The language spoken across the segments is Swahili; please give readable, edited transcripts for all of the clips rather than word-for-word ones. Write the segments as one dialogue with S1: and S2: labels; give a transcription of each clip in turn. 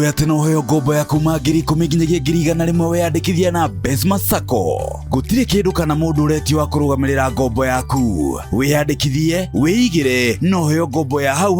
S1: atĩ no heo ngombo ya kuma 10,000 nginyagia 100,000 weyandĩkithia na Besma Sacco. Gũtirĩ kĩndũ kana mũndũ ũretio wa kũrũgamĩrĩra ngombo yaku. Wĩyandĩkithie, wĩigĩre, no heo ngombo ya hau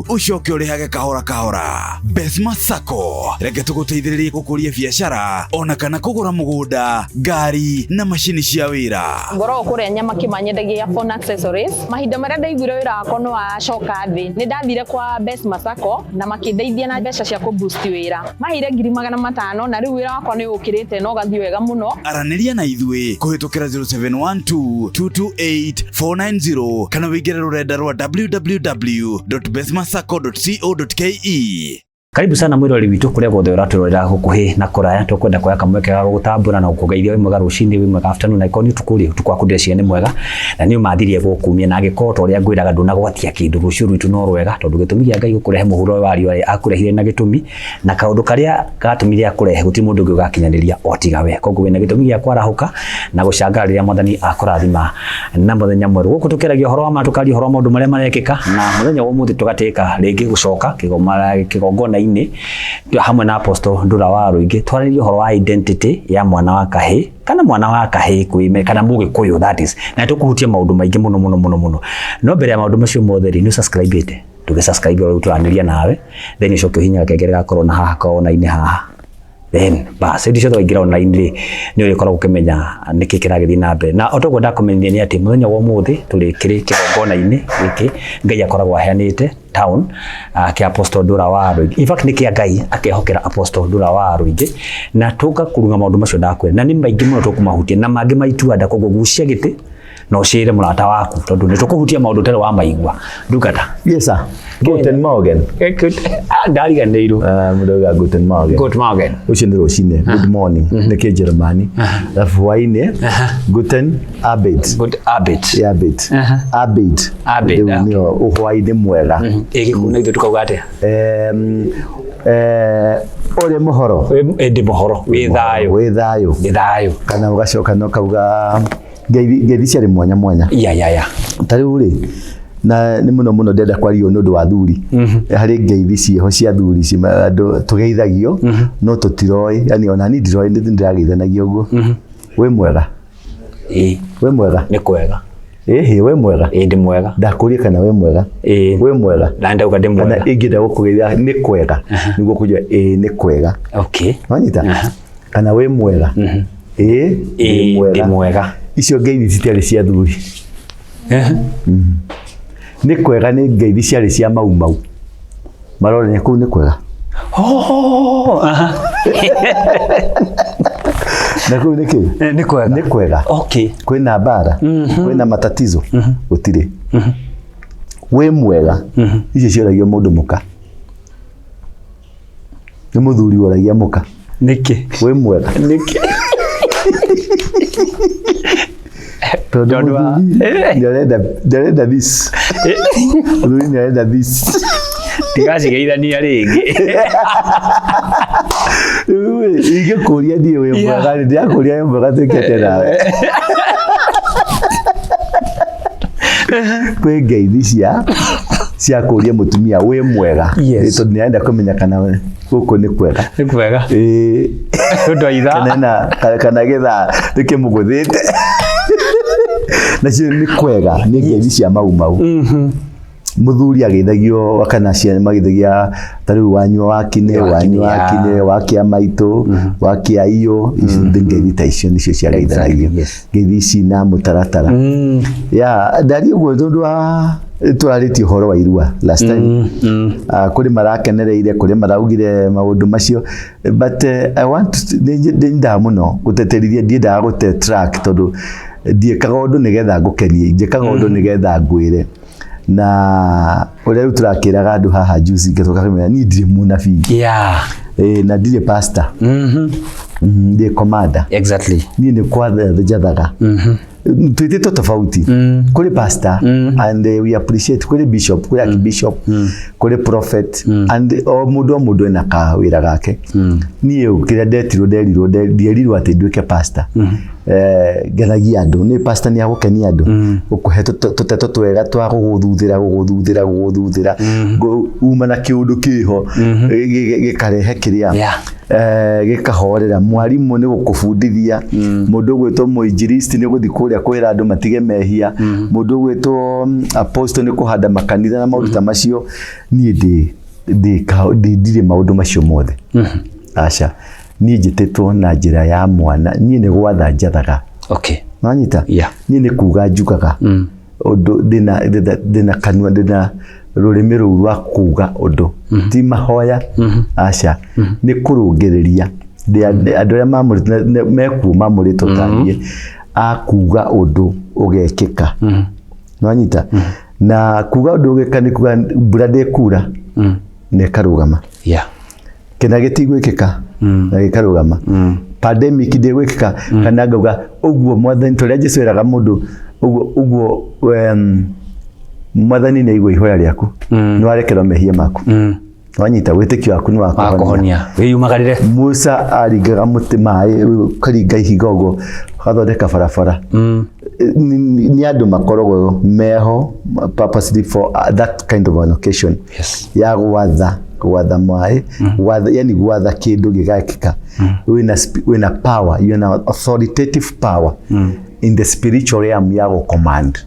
S1: ũcoke ũrĩhage kahora kahora. Besma Sacco, reke tũgũteithĩrĩrie gũkũria biacara ona kana kũgũra mũgũnda, ngari na macini cia wĩra.
S2: Ngoro kũrĩa nyama kĩmanyendagia phone accessories. Mahinda marĩa ndaiguire wĩra wakwa nĩ wacoka thĩ. Nĩ ndathire kwa Besma Sacco na makĩndeithia na mbeca cia kũboost wĩra. Mahire 500,000 na rĩu wĩra wakwa nĩ ũkĩrĩte na ũgathiĩ wega mũno.
S1: Aranĩria na ithuĩ kũhĩtũkĩra 0712-228-490 kana wĩingĩre rũrenda rwa www.besmasacco.co.ke.
S3: Karibu sana mwirori witu kuria gothe uraturorera gukuhi na kuraya tukwenda kuya kamweke ga gutambura na kugeithia wi mwega rucini wi mwega afternoon ikoni tukuri tukwakudia ciene mwega na ni umathirie gukumia na gikoto ria ngwiraga nduna gwatia kindu ruciu rwitu no rwega tondu gitumi gia Ngai gukurehe muhuro wa riwa akurehire na gitumi na kaundu karia gatumire akurehe guti mundu ngi gakinyaniria otiga we koguo wina gitumi gia kwarahuka na gucangariria mwathani akurathima na muthenya mweru guku tukeragia horo wa matukari horo maundu maria marekika na muthenya wa umuthi tugateka ringi gucoka kigongona hamwe na Apostle Ndura wa Ruigi twaririe horo wa identity ya mwana wa kahii kana mwana wa kahii kwime kana Mugikuyu that is na tukuhutia maundu maingi muno no mbere ya maundu macio mothe ni subscribe ite tugisubscribe ro twaniria nawe then icoke hinya kegere gakorwo na haha kaona ine haha then basi ndicho twaingira online ni urikorwo ukimenya niki kiragithii na mbere na otogwo ndakomenithia ni ati muthenya wa umuthi tuli kiri kigongona-ini giki Ngai akoragwo aheanite town kia Apostle Ndura wa Ruigi in fact niki Ngai akehokera Apostle Ndura wa Ruigi na tugakurunga maundu macio ndakwira na ni maingi muno tukumahutia na mangi maituanda koguo gucia giti no cire murata waku tondu ni tukuhutia maundu tele wa maigwa ndukata.
S4: Yes sir. Guten Morgen.
S3: Ndariga neiru
S4: mudoga guten Morgen.
S3: Good morning.
S4: Ushinde roshine good morning niki Germany alafu waine guten Abend.
S3: Good Abend.
S4: Abend. Abend.
S3: Abend.
S4: Ni uhwaine mwega.
S3: Kuna ithu tukauga atia
S4: ore muhoro
S3: ndi muhoro withayo
S4: kana ugacoka no kauga ngeithi ciari mwanya
S3: ya
S4: tariu ri na ni muno ndenda kwario nundu wa thuri hari ngeithi cieho cia thuri andu tugeithagio no tutiroi yani ona ni ndiroi ndirageithanagio uguo we mwega we mwega
S3: ni kwega
S4: we mwega
S3: ndi mwega
S4: ndakuria kana we mwega we mwega
S3: na ndauga ndi mwega
S4: kana ingida gukugeithia ni kwega niguo kujua ni kwega
S3: okay
S4: wanita kana we mwega
S3: ndi mwega
S4: icio ngeithi citiari cia thuri ni kwega ni ngeithi ciari cia mau marore kuu ni kwega na kuu niki ni kwega
S3: okay
S4: kwina bara kwina matatizo gutire we mwega icio cioragio mundu muka ni muthuri woragia muka
S3: niki
S4: we mwega
S3: niki
S4: ndarenda this muthuri ndarenda this
S3: tigacigeithania ringi
S4: ingikuria ndiye we mwega ndiakuria we mwega tukete nawe kwe ngeithi cia kuria mutumia we mwega tondu nĩarenda kũmenya kana gũkũ nĩ kwega kana getha nĩkĩmũgũthĩte nacio nĩ kwega nĩ ngeithi cia mau muthuri ageithagio kana ciana magithagia tariu wanyua wakine wakia maito wakia iyo ngeithi ta icio nicio ciageithanagio ngeithi ici na mutaratara ya ndari uguo tondu twarĩtie horo wa irua last time kuri marakenereire kuri maraugire maundu macio but I want nda muno guteterithia ndiendaga gute track tondu ndiekaga undu nigetha ngukenie njekaga undu nigetha ngwire na ule turakiraga andu haha juice ngetoka kumenya ni ndire munabii na ndire pastor ndire commander
S3: exactly
S4: ni ni kwa the jathaga tuitito tofauti kule pastor and we appreciate kule bishop kule archbishop kule prophet and mudo na ka wira gake ni kiria nderirwo ati nduike pastor genagia andu ni pastor ni agukenia andu ukuhe tuteto twega twa guguthuthira uma na kiundu kiho gikarehe kiria gikahorera mwarimu ni gukubundithia mundu gwitwo muinjilisti ni guthi kuria kwira andu matige mehia mundu gwitwo apostle ni kuhanda makanitha na maundu ta macio ni ndire maundu macio mothe aca ni njitetwo na njira ya mwana ni ni gwatha njathaga nanyita ni ni kuga njugaga undu ndina kanua ndina rurimi ru rwa kuga undu ti mahoya aca ni kurungiriria andu ya mamurite meku mamurite tanie akuga undu ugekika nanyita na kuga undu ugeka ni kuga mbura ndekura ne karugama kena gitigwikika na gikarugama pandemic ndegwikika kana ngauga uguo mwathani toria Jesu eraga mundu uguo mwathani ni igwe ihoya riaku ni warekerwo mehia maku wanyita witikio waku ni wakuhonia
S3: wiyumagarire
S4: Musa aringaga muti mai karinga ihigogo gathondeka barabara ni andu makorogwo meho purposely for that kind of an occasion ya gwatha mai yani gwatha kindu gigakika wina power you know authoritative power in the spiritual realm ya go command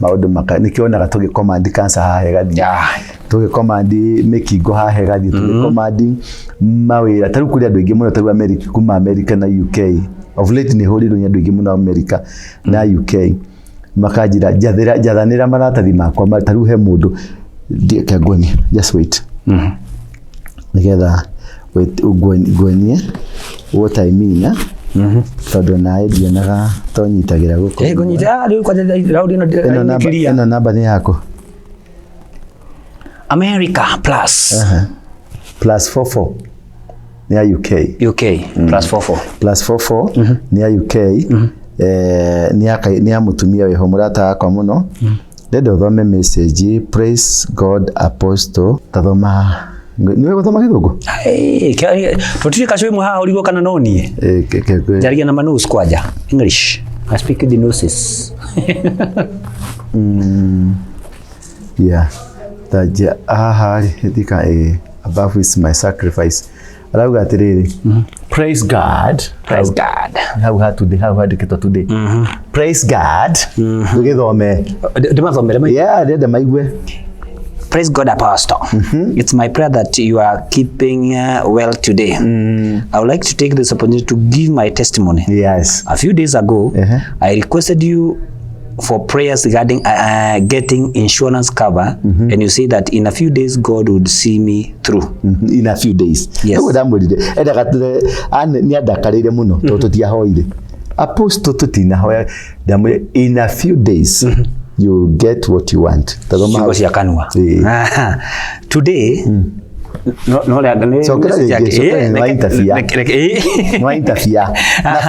S4: maundu maka nikiona tugi command cancer ha hegathi tugi command mikingo ha hegathi tugi command mawira taru kuri andu ingi muno taru America kuma America na UK of late ni hori ndu ingi muno America na UK makajira jathanira maratathi makwa taru he mundu kagoni just wait nigetha ugwonie what I mean tondu nae ndionaga tonyitagira guko
S3: ngonyita riu kwa raudi
S4: ino namba ni yako
S3: America plus
S4: plus 44 ni ya UK
S3: plus 44
S4: ni ya UK ni ya mutumia weho murata akwa muno ndendo thome message praise God apostle tathoma niwe guthoma githungu
S3: tutire kacho imwe haha urigo kana noni jarigia na manus kwaja English I speak the noses
S4: yeah taja aha dika above is my sacrifice arauga atiriri praise God how had kito today praise God tugithome
S3: ndimathomere
S4: yeah ndenda maigwe.
S3: Praise God, Apostle. It's my prayer that you are keeping well today. I would like to take this opportunity to give my testimony.
S4: Yes.
S3: A few days ago, I requested you for prayers regarding getting insurance cover, and you say that in a few days God would see me through.
S4: In a few days.
S3: Yes.
S4: Ni adakarire muno toto tiahoire. Apostle tutina hoya in a few days. You get what you want.
S3: Today, no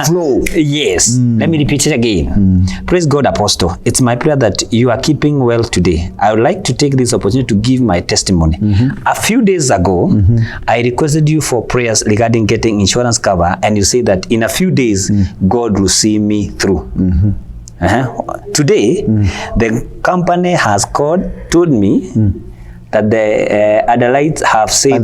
S4: flow.
S3: Yes. Let me repeat it again. Praise God, Apostle. It's my prayer that you are keeping well today. I would like to take this opportunity to give my testimony. A few days ago, I requested you for prayers regarding getting insurance cover, and you say that in a few days, God will see me through. Today, the company has told me that the Adelites have said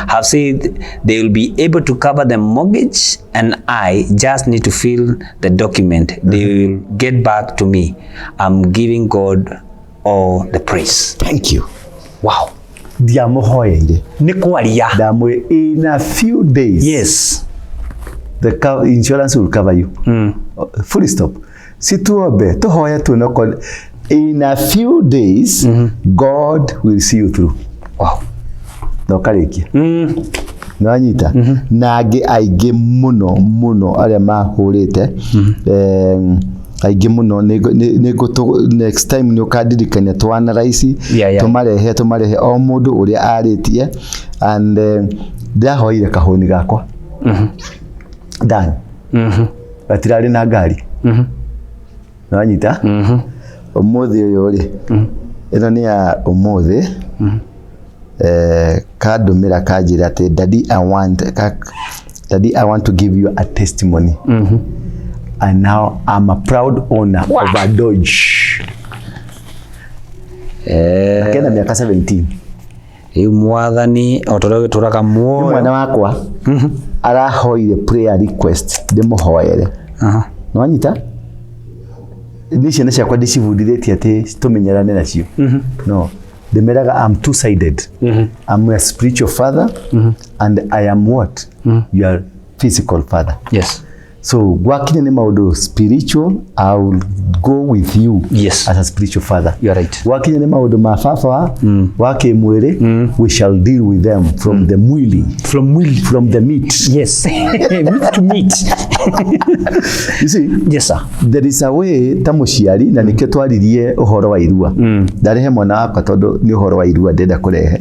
S3: have said they will be able to cover the mortgage, and I just need to fill the document. They will get back to me. I'm giving God all the praise.
S4: Thank you.
S3: Wow.
S4: Ndiamuhoyeire
S3: nikwaria
S4: in a few days.
S3: Yes.
S4: The insurance will cover you. Full stop. Situobe tuhoya tunoko in a few days God will see you through.
S3: Wow.
S4: Nokarikia. Nanyita nage aige muno aria mahurite aige muno nego next time ni ukadirikania twana raisi tumarehe o mundu uria aritie and ndahoire kahoni gakwa dan batirari na ngari nanyita umuthi uyu ri ino ni ya umuthi kadumira kanjira ati daddy I want Daddy, I want to give you a testimony. And now I'm a proud owner of a Dodge. Akena miaka 17.
S3: Mwathani otore turaka muoyo.
S4: Mwana wakwa arahoire prayer request ndimuhoere. Nwanyita nicio nä ciakwa ndicibundithĩtie atĩ tũmenyerane nacio. No, ndĩmeraga I'm two-sided. I'm a spiritual father and I am what? Your physical father.
S3: Yes.
S4: So gwakinya nĩ maũndũ spiritual, I will go with you
S3: yes.
S4: as a spiritual father.
S3: You are right.
S4: Gwakinya nĩ maũndũ ma baba wa kĩmwĩrĩ, we shall deal with them from the mwili. From the meat.
S3: Yes. Meat to meat.
S4: You see?
S3: Yes, sir.
S4: There is a way ta mũciari na nĩkĩo twaririe ũhoro wa irua. Ndarehe mwana wakwa tondũ nĩ ũhoro wa irua ndenda kũrehe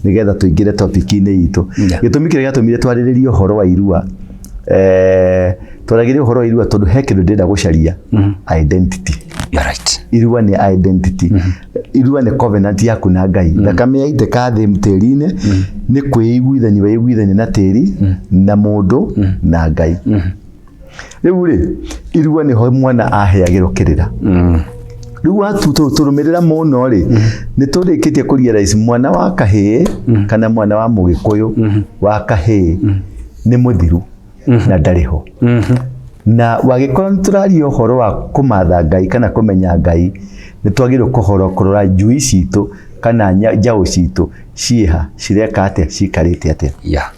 S4: nĩgetha tũingĩre topic-inĩ itũ. Gĩtũmi kĩrĩa gĩatũmire twarĩrĩrie ũhoro wa irua twaragire ũhoro wa irua tondũ he kĩndũ ndĩrenda gũcaria identity.
S3: You are right.
S4: Irua nĩ identity. Irua nĩ covenant yaku na Ngai. Thakame yaitĩka thĩ tĩri-inĩ nĩ kwĩiguithania waiguithania na tĩri na mũndũ na Ngai. Rĩu rĩ, irua nĩho mwana aheagĩrwo kĩrĩra. Rĩu watũrũmĩrĩra mũno rĩ, nĩ tũrĩkĩtie kũrealize mwana wa kahĩĩ kana mwana wa mũgĩkũyũ wa kahĩĩ nĩ mũthiru na ndarĩ ho. Na wagĩkorwo nĩ tũraria ũhoro wa kũmatha Ngai kana kũmenya Ngai, nĩ twagĩrĩirwo kũrora njui citũ kana njaũ citũ ciĩha, cireka atĩa, cikarĩte atĩa.
S3: Yeah.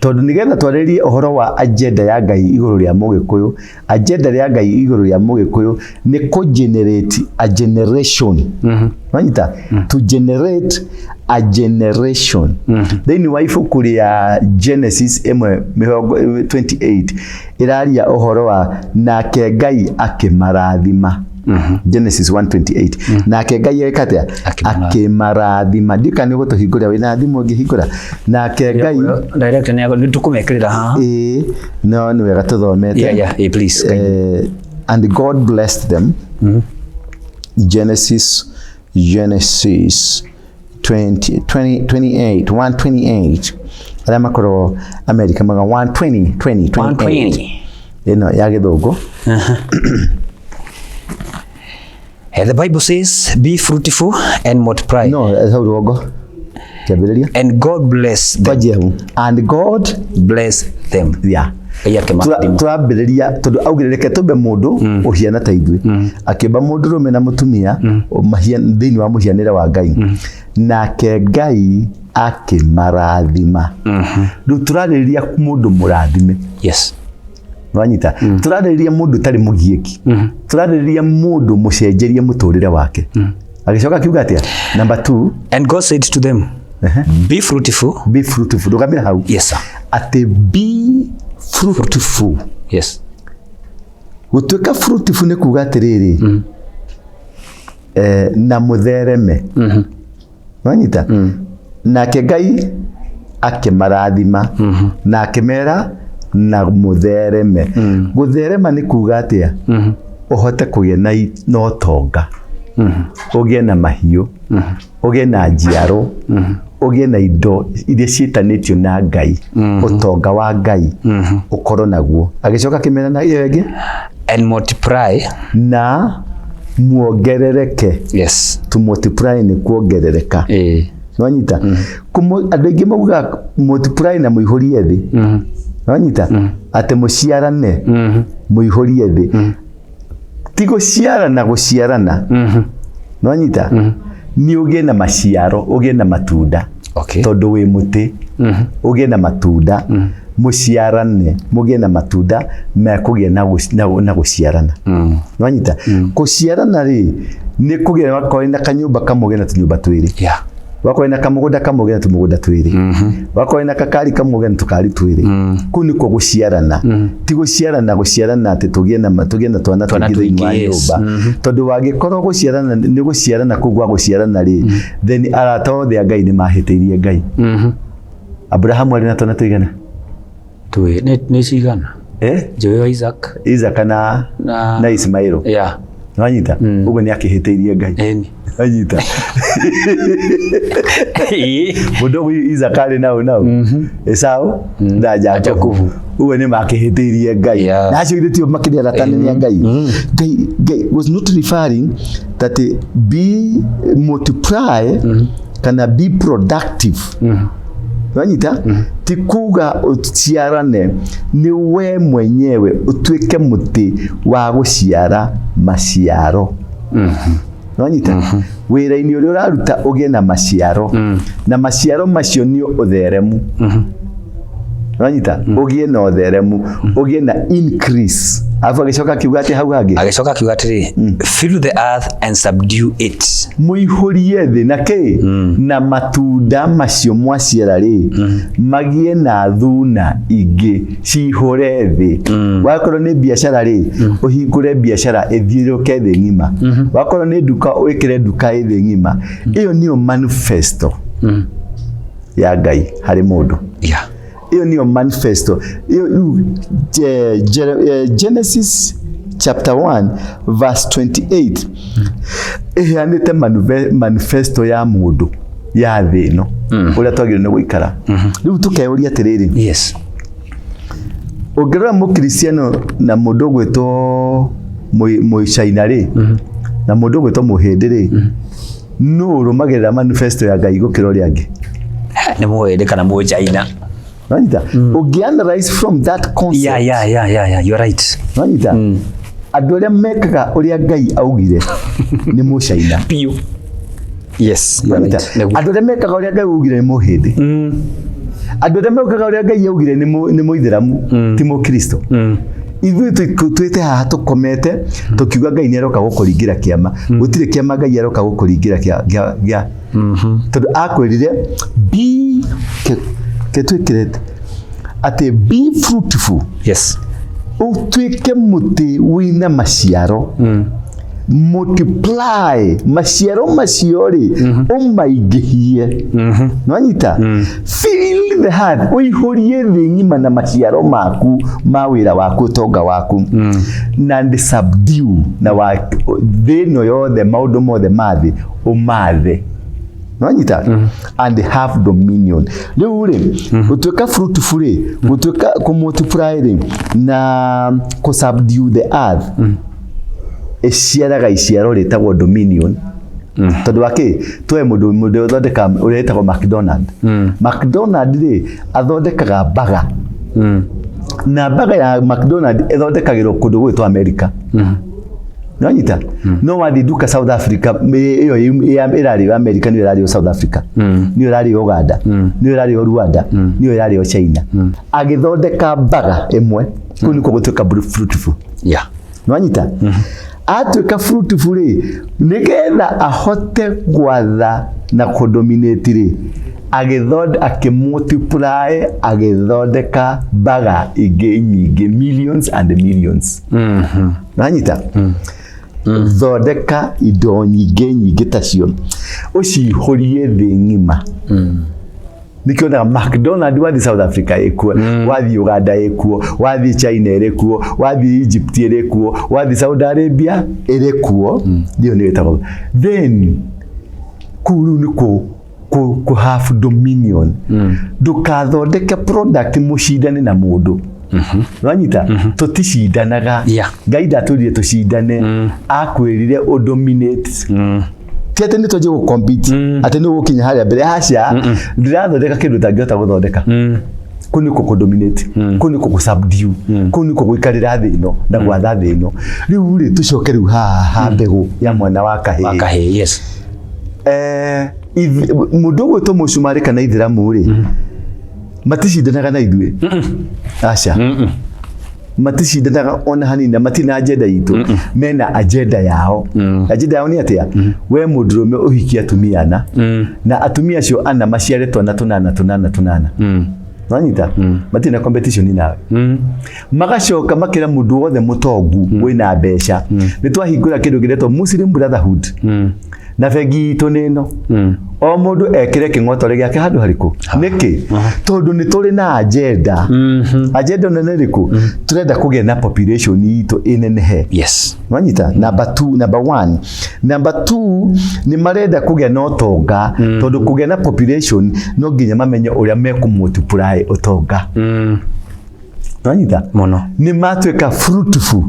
S4: Tondũ nĩgetha twarĩrie ũhoro wa agenda ya Ngai igũrũ rĩa mũgĩkũyũ, agenda ya Ngai igũrũ rĩa mũgĩkũyũ nĩ kũ-generate a generation. Wanyita? To generate a generation. Thĩinĩ wa ibuku rĩa Genesis 1:28 ĩraria ũhoro wa nake Ngai akĩmarathima. Genesis 1:28. Nake Ngai eka atĩa? Akĩmarathima. Ndika nĩ gũtũhingũra wĩna thimũ ũngĩhingũra. Nake Ngai
S3: director nĩ tũkũmekĩrĩra haha.
S4: No nĩ wega tũthomete.
S3: Yeah, please.
S4: And God blessed them. Genesis 1:28. Arĩa makorwo America maga 1:20. Ĩno ya gĩthũngũ.
S3: The Bible says, be fruitful and multiply.
S4: No, hau rũgongo. Kĩambĩrĩria.
S3: And God bless them.
S4: And God
S3: bless them.
S4: Yeah. Tũrambĩrĩria tondũ augire reke tũmbe mũndũ ũhiana ta ithuĩ. Akĩmba mũndũrũme na mũtumia thĩinĩ wa mũhianĩre wa Ngai. Nake Ngai akĩmarathima. Rĩu tũrarĩrĩria mũndũ mũrathime.
S3: Yes.
S4: Wanyita? Tũrarĩrĩria mũndũ tarĩ mũgiĩki. Tũrarĩrĩria mũndũ mũcenjerie mũtũrĩre wake. Agĩcoka kiuga atĩa? Number 2.
S3: And God said to them, be fruitful.
S4: Be fruitful. Ndũgamĩra hau.
S3: Yes, sir.
S4: Atĩ be fruitful.
S3: Yes.
S4: Gũtuĩka fruitful nĩ kuuga atĩrĩrĩ, na mũthereme. Wanyita? Nake Ngai akĩmarathima na akĩmera na mũthereme. Gũtherema nĩ kuuga atĩa? Ũhote kũgĩa na ũtonga, ũgĩe na mahiũ, ũgĩe na njiaro, ũgĩe na indo iria ciĩtanĩtio na Ngai, ũtonga wa Ngai ũkorwo naguo. Agĩcoka akĩmera na iyo ĩngĩ,
S3: and multiply,
S4: na muongerereke.
S3: Yes.
S4: To multiply nĩ kuongerereka. Wanyita? Andũ aingĩ mauga multiply na mũihũrie thĩ. Wanyita? Atĩ mũciarane mũihũrie thĩ. Ti gũciarana. Wanyita? Nĩ ũgĩe na maciaro, ũgĩe na matunda. Tondũ wĩ mũtĩ, ũgĩe na matunda. Mũciarane, mũgĩe na matunda mekũgĩa na gũciarana. Wanyita? Gũciarana rĩ, nĩ kũgĩa wakorwo na kanyũmba kamwe na tũnyũmba twĩrĩ.
S3: Yeah.
S4: Wakorwo na kamũgũnda kamwe na tũmũgũnda twĩrĩ. Wakorwo na kakari kamwe na tũkari twĩrĩ. Kũu nĩkuo gũciarana. Ti gũciarana atĩ tũgĩe na twana tũingĩ thĩinĩ wa nyũmba. Tondũ wangĩkorwo gũciarana nĩ gũciarana kũu gwa gũciarana rĩ, then arata othe a Ngai nĩ mahĩtĩirie Ngai. Abrahamu arĩ na twana tũigana?
S3: Nĩ cigana? Joe, Isaac
S4: na Ismail.
S3: Yeah.
S4: Wanyita ugo ni akihiteirie Ngai wanyita mudogo Izakari nao Esau na Jacob ugo ni makihiteirie Ngai na acio itio makiria ratani ni Ngai Ngai was not referring that be multiply kana be productive wanyita ti kuga uciarane ni we mwenyewe utuike muti wa guciara maciaro wanyita wira-ini uria uraruta ugie na maciaro na maciaro macio ni utheremu wanyita ugie na utheremu ugie na increase afa gicoka kiuga ati hau hangi
S3: agicoka kiuga ati fill the earth and subdue it
S4: muihurie thi na ki na matunda macio mwaciara ri magie na thuna ingi cihore thi wakorwo ni biashara ri uhingure biashara ithiuruke thi ngima wakorwo ni duka wikire duka ithi ngima iyo niyo manifesto ya Ngai hari mundu iyo niyo manifesto Genesis chapter 1 verse 28 ihanite manifesto ya mundu ya thino uria twagire ni guikara riu tukeuria atiriri
S3: yes
S4: ungirora mukristiano na mundu gwitwo muicaina ri na mundu gwitwo muhindi ri no urumagirira manifesto ya Ngai gukira uria angi
S3: ni muhindi kana muicaina
S4: Wanyita analyze from that concept
S3: yeah you're right
S4: wanyita andu aria mekaga uria Ngai augire ni mucaina
S3: pio yes
S4: wanyita andu aria mekaga uria Ngai augire ni muhindi andu aria mekaga uria Ngai augire ni muithiramu ti mukristo ithuĩ twĩte haha tukomete tukiuga Ngai ni aroka gukuringira kiama gutire kiama Ngai aroka gukuringira gia tondu akwirire be ketwikirete ati be fruitful
S3: yes
S4: utwike muti wina maciaro multiply maciaro macio ri umaingihie nwanyita fill the heart uihurie thi ngima na maciaro maku ma wira waku tonga waku na subdue na wa thino yothe maundu mothe mathi umathe nwanyita and have dominion riu ri utwika fruitful ri utwika ku multiply ri na ku subdue the earth eciaraga iciaro ritagwo dominion tondu waki twe mundu uthondeka uretagwo McDonald ri athondekaga baga na baga ya McDonald ithondekagirwo kundu gwitwa America nwanyita no wathi duka South Africa iyo irari America ni irari South Africa ni irari Uganda ni irari Rwanda ni irari China agithondeka baga imwe kuni ko gutuka fruitful nwanyita atuika fruitful ri nigetha ahote gwatha na kudominate ri akimultiply agithondeka baga ingi nyingi millions and millions nwanyita thondeka indo nyingi tacio ucihurie thi ngima nikio McDonald wathi South Africa ekuo wathi Uganda ekuo wathi China ekuo wathi Egypt ekuo wathi Saudi Arabia ekuo ndio nitagwo then kuru niko ku have dominion dukathondeke product mucindane na mundu wanyita tutishindanaga Ngai ndatũrire tucindane akwirire udominate tiete ni twaje ku compete ati ni gukinya haria mbere hacia ndirathondeka kindu tangihota guthondeka kuni ku dominate kuni ku subdue kuni ku guikarira thi ino na gwatha thi ino riu ri tucoke riu haha mbegu ya mwana wa kahii
S3: yes
S4: mundu gwitwo mucumari kana ithiramu ri matishindanaga na ithuĩ aca matishindanaga ona hanini matina agenda itu mena agenda yao ni atia we mundurume uhikia atumia na atumia acio ana maciaretwo na tunana wanyita matina competition nawe magacoka makira mundu wothe mutongu wina mbeca nitwahingura kindu giretwo Muslim Brotherhood na bengi itũ nĩno o mũndũ ekĩre kĩng'otore gĩake handũ harĩkũ nĩkĩ tondũ nĩ tũrĩ na agenda agenda nene rĩkũ tũrenda kũgĩa na population itũ ĩnenehe wanyita number 1 number 2 nĩ marenda kũgĩa na ũtonga tondũ kũgĩa na population no nginya mamenye ũrĩa mekũmultiply ũtonga wanyita nĩ matuĩka fruitful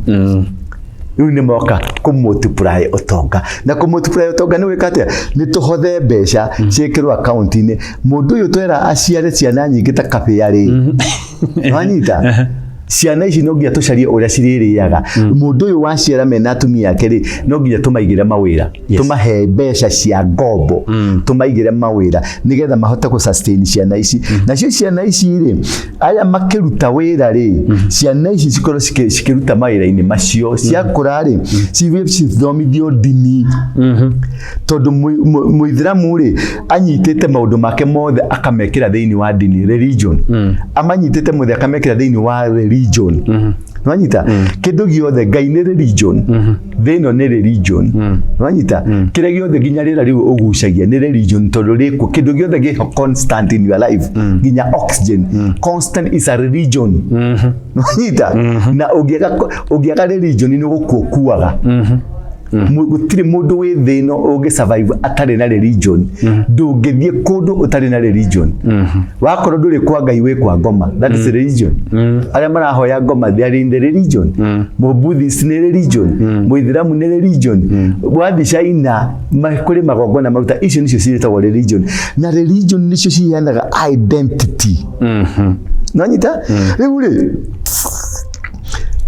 S4: rĩu nĩ moka kũmultiply ũtonga na kũmultiply ũtonga nĩ wĩka atĩa nĩ tũhothe mbeca ciĩkĩrwo account-inĩ mũndũ ũyũ twera aciare ciana nyingĩ ta kabĩarĩ wanyita ciana ici no nginya tũcarie ũrĩa cirĩrĩaga mũndũ ũyũ waciara mena atumia yake rĩ no nginya tũmaigĩre mawĩra tũmahe mbeca cia ngombo tũmaigĩre mawĩra nĩgetha mahote gũ sustain ciana ici nacio ciana ici rĩ aya makĩruta wĩra rĩ ciana ici cikorwo cikĩruta mawĩra-inĩ macio ciakũra rĩ cithomithio ndini tondũ mũithĩramu rĩ anyitĩte maũndũ make mothe akamekĩra thĩinĩ wa ndini religion amanyitĩte mothe akamekĩra thĩinĩ wa religion nwanyita kĩndũ gĩothe Ngai nĩ religion thĩno nĩ religion nwanyita kĩrĩa gĩothe nginya rĩera rĩu ũgucagia nĩ religion tondũ rĩkũ kĩndũ gĩothe gĩho constant in your life nginya oxygen constant is a religion nwanyita na ũngĩaga religion nĩ ũgũkuaga gũtirĩ mũndũ wĩ thĩ ĩno ũngĩ survive atarĩ na religion ndũngĩthiĩ kũndũ ũtarĩ na religion wakorwo ndũrĩ kwa Ngai wĩ kwa ngoma that is religion arĩa marahoya ngoma they are in the religion Buddhist nĩ religion Muithiramu nĩ religion wathi China kũrĩ magongona maruta icio nicio ciĩtagwo religion na religion nicio ciheanaga identity nanyita rĩu rĩ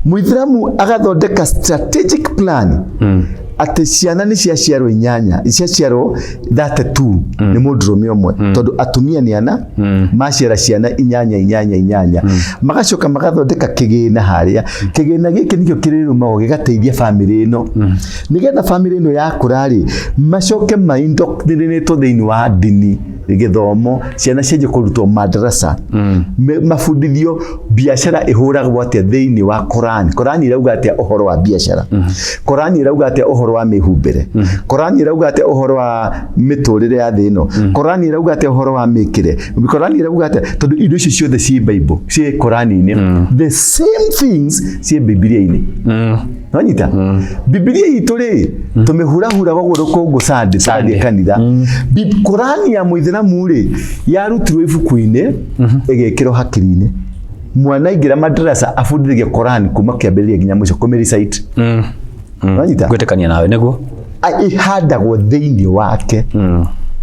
S4: Muithiramu agathondeka strategic plan atĩ ciana nĩ ciaciarwo 8 ciaciarwo 32 nĩ mũndũrũme ũmwe tondũ atumia nĩ ana maciara ciana 8 magacoka magathondeka kĩgĩna harĩa kĩgĩna gĩkĩ nĩkĩo kĩrĩrũmagwo gĩgateithia family ĩno nĩgetha family ĩno yakũra rĩ macoke maindoctrinatwo thĩinĩ wa ndini gĩthomo ciana cianjie kũrutwo madrasa mabundithio biacara ĩhũragwo atĩa thĩinĩ wa Korani irauga atĩa ũhoro wa biacara Korani irauga atĩa ũhoro wa mĩhumbĩre Korani irauga atĩa ũhoro wa mĩtũrĩre ya thĩ ĩno Korani irauga atĩa ũhoro wa mĩkĩre Korani irauga atĩa tondũ indo icio ciothe ciĩ Bible ciĩ Korani-inĩ the same things ciĩ Biblia-inĩ wanyita Biblia itũ rĩ tũmĩhurahura gũgũrũ kũngũ Sunday kanitha Korani ya Muithiramu rĩ yarutirwo ibuku-inĩ ĩgĩkĩrwo hakiri-inĩ mwana aingĩra madrasa abundithagio Korani kuma kĩambĩrĩria nginya mũico kũmĩrecite wanyita
S3: gwĩtĩkania nawe nĩguo
S4: ihandagwo thĩinĩ wake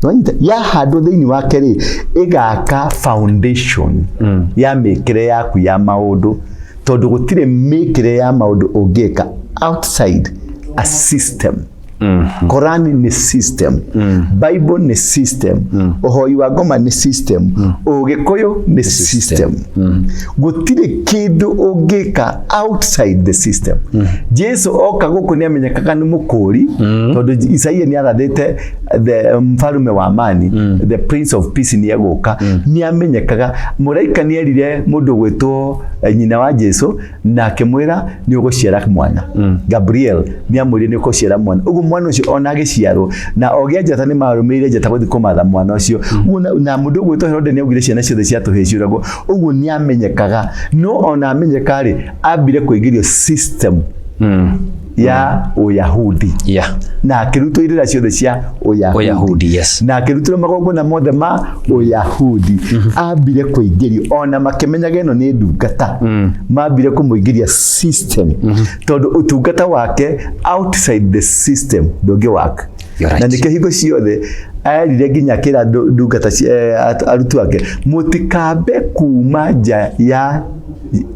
S4: wanyita yahandwo thĩinĩ wake rĩ ĩgaka foundation ya mĩkĩre yaku ya maũndũ tondũ gũtirĩ mĩkĩre ya maũndũ ũngĩka outside a system Korani nĩ system Bible nĩ system ũhoi wa ngoma nĩ system ũgĩkũyũ nĩ system gũtirĩ kĩndũ ũngĩka outside the system Jesu oka gũkũ nĩ amenyekaga nĩ mũkũri tondũ Isaia nĩ arathĩte the mfarume wa amani the prince of peace nĩ egũka nĩ amenyekaga mũraika nĩ erire mũndũ gwĩtwo nyina wa Jesu na akĩmwĩra nĩ ũgũciara mwana Gabriel nĩ amwĩrire nĩ ũgũciara mwana mwana ũcio ona agĩciarwo na ogĩa njata nĩ marũmĩrĩire njata gũthiĩ kũmatha mwana ũcio na mũndũ gwĩtwo Herode nĩ augire ciana ciothe ciatũhĩĩ ciũragwo ũguo nĩ amenyekaga no ona amenyeka rĩ ambire kũingĩrio system ya Uyahudi na akĩrutwo irĩra ciothe cia Uyahudi na akĩrutwo magongona mothe ma Uyahudi ambire kũingĩrio ona makĩmenyaga ĩno nĩ ndungata mambire kũmũingĩria system tondũ ũtungata wake outside the system ndũngĩ work na nĩkĩo hingo ciothe arire nginya kĩra ndungata arutwo ake mũtikambe kuma nja ya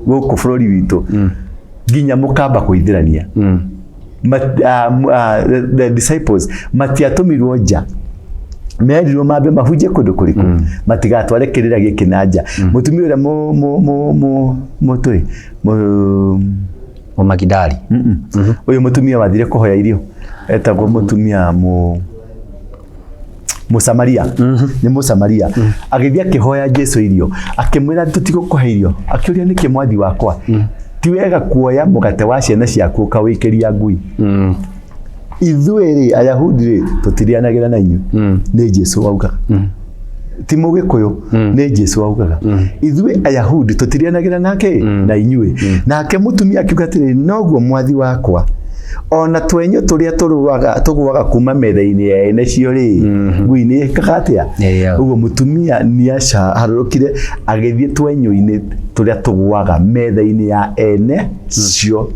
S4: gũkũ bũrũri witũ nginya mũkamba kũithĩrania the disciples matiatũmirwo nja merirwo mambe mahunjie kũndũ kũrĩkũ matigatware kĩrĩra gĩkĩ na nja mũtumia ũrĩa
S3: Magidali
S4: ũyũ mũtumia wathire kũhoya irio etagwo mũtumia Mũsamaria nĩ Mũsamaria agĩthiĩ akĩhoya Jesu irio akĩmwĩra tũtigũkũhe irio akĩũria nĩkĩ mwathi wakwa ti wega kuoya mũgate wa ciana ciaku ũkawĩkĩria ngui ithuĩ Ayahudi tutirianagira na inyu nĩ Jesu waugaga ti Mũgĩkũyũ nĩ Jesu waugaga ithuĩ Ayahudi tutirianagira nake na inyuĩ nake mũtumia akiuga atĩrĩ noguo mwathi wakwa ona twenyo turia tugwaga kuma metha-inĩ ya ene cio ri ngui-inĩ ĩkaga atĩa ũguo mũtumia nĩaca harũrũkire agĩthiĩ twenyo-inĩ turia tugwaga metha-inĩ ya ene cio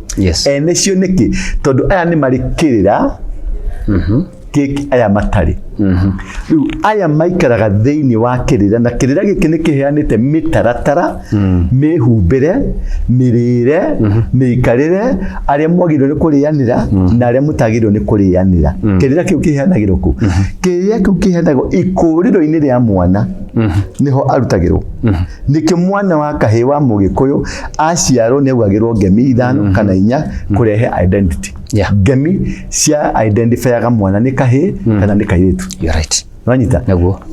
S4: ene cio nĩkĩ tondũ aya nĩ marĩkĩrĩra aya matarĩ rĩu aya maikaraga thĩinĩ wa kĩrĩra na kĩrĩra gĩkĩ nĩ kĩheanĩte mĩtaratara mĩhumbĩre mĩrĩre mĩikarĩre arĩa mwagĩrĩirwo nĩ kũrĩanĩra na arĩa mũtagĩrĩirwo nĩ kũrĩanĩra kĩrĩra kĩu kĩheanagĩrwo kũ kĩrĩra kĩu kĩheanagwo ikũrĩro-inĩ rĩa mwana niho arutagĩrwo nĩkĩo mwana wa kahĩĩ wa Mũgĩkũyũ aciarwo nĩ augagĩrwo ngemi 5 kana 4 kũrehe identity ngemi cia identifyaga mwana nĩ kahĩĩ kana nĩ kairĩtu wanyita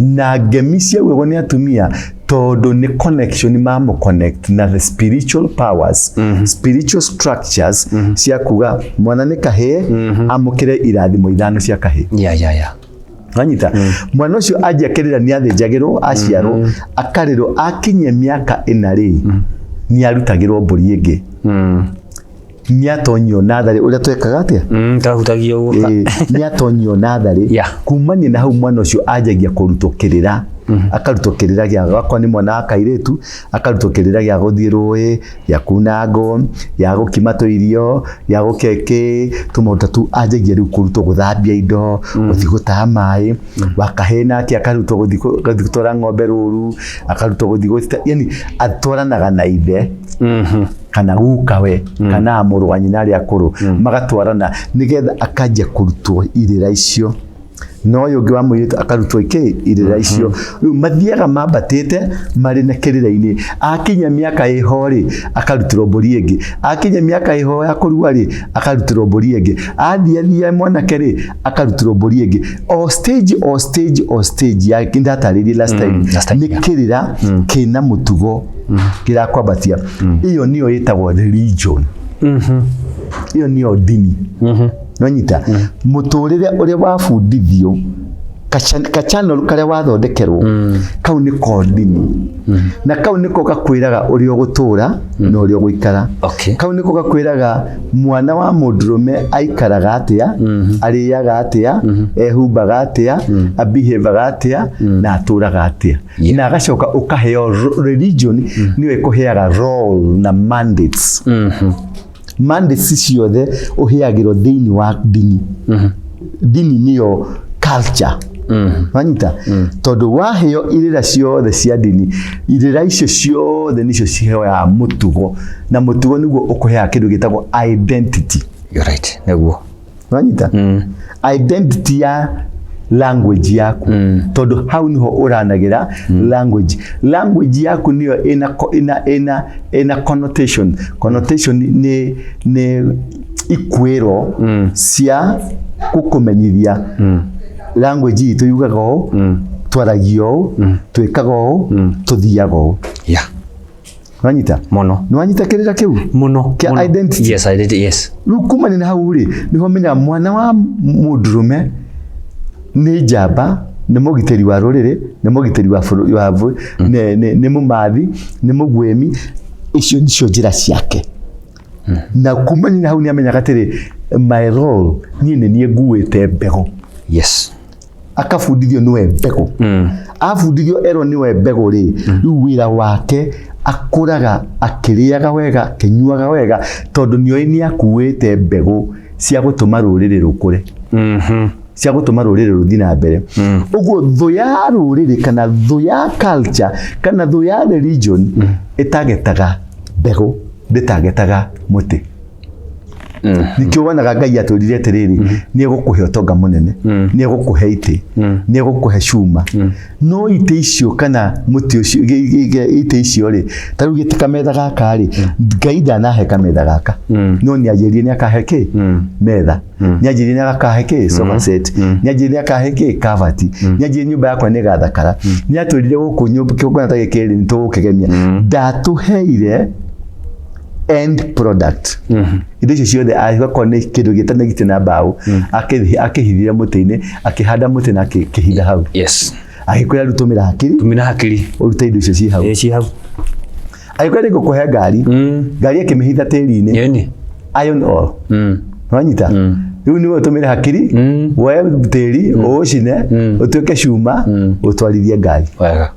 S4: na ngemi cia gwĩgwo nĩ atumia tondũ nĩ connection mamo connect na the spiritual powers spiritual structures cia kuga mwana nĩ kahĩĩ amũkĩre irathimo 5 cia kahĩĩ wanyita mwana ũcio anjia kĩrĩra nĩ athĩnjagĩrwo aciarwo akarĩrwo akinyia mĩaka 4 rĩ nĩ arutagĩrwo mbũri ĩngĩ nĩ atonyio natharĩ ũrĩa twekaga atĩa
S3: tarahutagio
S4: nĩ atonyio natharĩ kumania na hau mwana ũcio anjagia kũrutwo kĩrĩra akarutwo kĩrĩra gĩa gakwa nĩ mwana wa kairĩtu akarutwo kĩrĩra gĩa gũthiĩ rũĩ gĩa kuna ngo gĩa gũkima tũirio gĩa gũkeke tũmaũndũ tu anjagia rĩu kũrutwo gũthambia indo gũthiĩ gũtaha maĩ wakahĩĩ nake akarutwo gũthiĩ gũtwara ng'ombe rũru akarutwo gũthiĩ gũcita yani atwaranaga na ithe kana gukawe kana mũrũ wa nyina arĩa akũrũ magatwarana nĩgetha akanjia kũrutwo irĩra icio no ũyũ ũngĩ wa mũirĩtu akarutwo irĩra icio rĩu mathiaga mambatĩte marĩ na kĩrĩra-inĩ akinya mĩaka ĩho rĩ akarutĩrwo mbũri ĩngĩ akinya mĩaka ĩho ya kũrua rĩ akarutĩrwo mbũri ĩngĩ athiathia mwanake rĩ akarutĩrwo mbũri ĩngĩ o stage ya ndatarĩirie last time nĩ kĩrĩra kĩna mũtugo kĩrakwambatia iyo nĩyo ĩtagwo religion iyo nĩyo ndini nonyita mũtũrĩre ũrĩa wabundithio ka-channel karĩa wathondekerwo kau nĩko ndini na kau nĩko gakwĩraga ũrĩa ũgũtũra na ũrĩa ũgũikara kau nĩko gakwĩraga mwana wa mũndũrũme aikaraga atĩa arĩaga atĩa ehumbaga atĩa abehaviaga atĩa na atũraga atĩa na agacoka ũkaheo religion nĩyo ĩkũheaga role na mandates mandates ciothe ũheagĩrwo thĩinĩ wa ndini ndini nĩyo culture wanyita tondũ waheo irĩra ciothe cia ndini irĩra icio ciothe nĩcio ciheaga mũtugo na mũtugo nĩguo ũkũheaga kĩndũ gĩtagwo identity
S3: nĩguo
S4: wanyita identity ya language yaku tondũ hau niho ũranagĩra language yaku niyo ina connotation nĩ ikuĩro cia gũkũmenyithia language itũ yugaga ũũ twaragia ũũ twĩkaga ũũ tuthiaga ũũ wanyita
S3: mũno
S4: nĩ wanyita kĩrĩra kĩu
S3: mũno
S4: kĩa identity
S3: yes
S4: rĩu kumania na hau rĩ nĩho menya mwana wa mũndũrũme nĩ njamba nĩ mũgitĩri wa rũrĩrĩ nĩ mũgitĩri wa bũrũri nĩ mũmathi nĩ mũgwĩmi icio nicio njĩra ciake na kumania na hau nĩ amenyaga atĩrĩ my role niĩ nĩ niĩ nguĩte mbegũ akabundithio nĩwe mbegũ abundithio erwo nĩwe mbegũ rĩ rĩu wĩra wake akũraga akĩrĩaga wega akĩnyuaga wega tondũ nĩoĩ nĩ akuĩte mbegũ cia gũtũma rũrĩrĩ rũkũre cia gũtũma rũrĩrĩ rũthiĩ na mbere ũguo thũ ya rũrĩrĩ kana thũ ya culture kana thũ ya religion ĩtagetaga mbegũ ndĩtagetaga mũtĩ nikĩo wonaga Ngai atwĩrire atĩrĩrĩ nĩ egũkũhe ũtonga mũnene nĩ egũkũhe itĩ nĩ egũkũhe cuma no itĩ icio kana mũtĩ ũcio itĩ icio rĩ ta rĩu gĩtĩ kametha gaka rĩ Ngai ndanahe kametha gaka no nĩ anjĩrire nĩ akahe kĩ metha nĩ anjĩrire nĩ akahe kĩ sofa set nĩ anjĩrire nĩ akahe kĩ kabati nĩ anjĩrire nyũmba yakwa nĩ gathakara nĩ atwĩrire gũkũ nyũmba kĩgongona ta gĩkĩ nĩ tũgũkĩgemia ndatũheire end product indo icio ciothe agakorwo nĩ kĩndũ gĩtanagĩtio na mbaũ akĩhithira mũtĩ-inĩ akĩhanda mũtĩ na akĩhitha hau
S3: yes
S4: agĩkwĩra rĩu tũmĩra hakiri ũrute indo icio ciĩ hau agĩkwĩra nĩ ngũkũhe ngari akĩmĩhitha tĩri-inĩ iron ore wanyita rĩu nĩwe ũtũmĩre hakiri woe tĩri ũũcine ũtuĩke cuma ũtwarithie ngari
S3: wega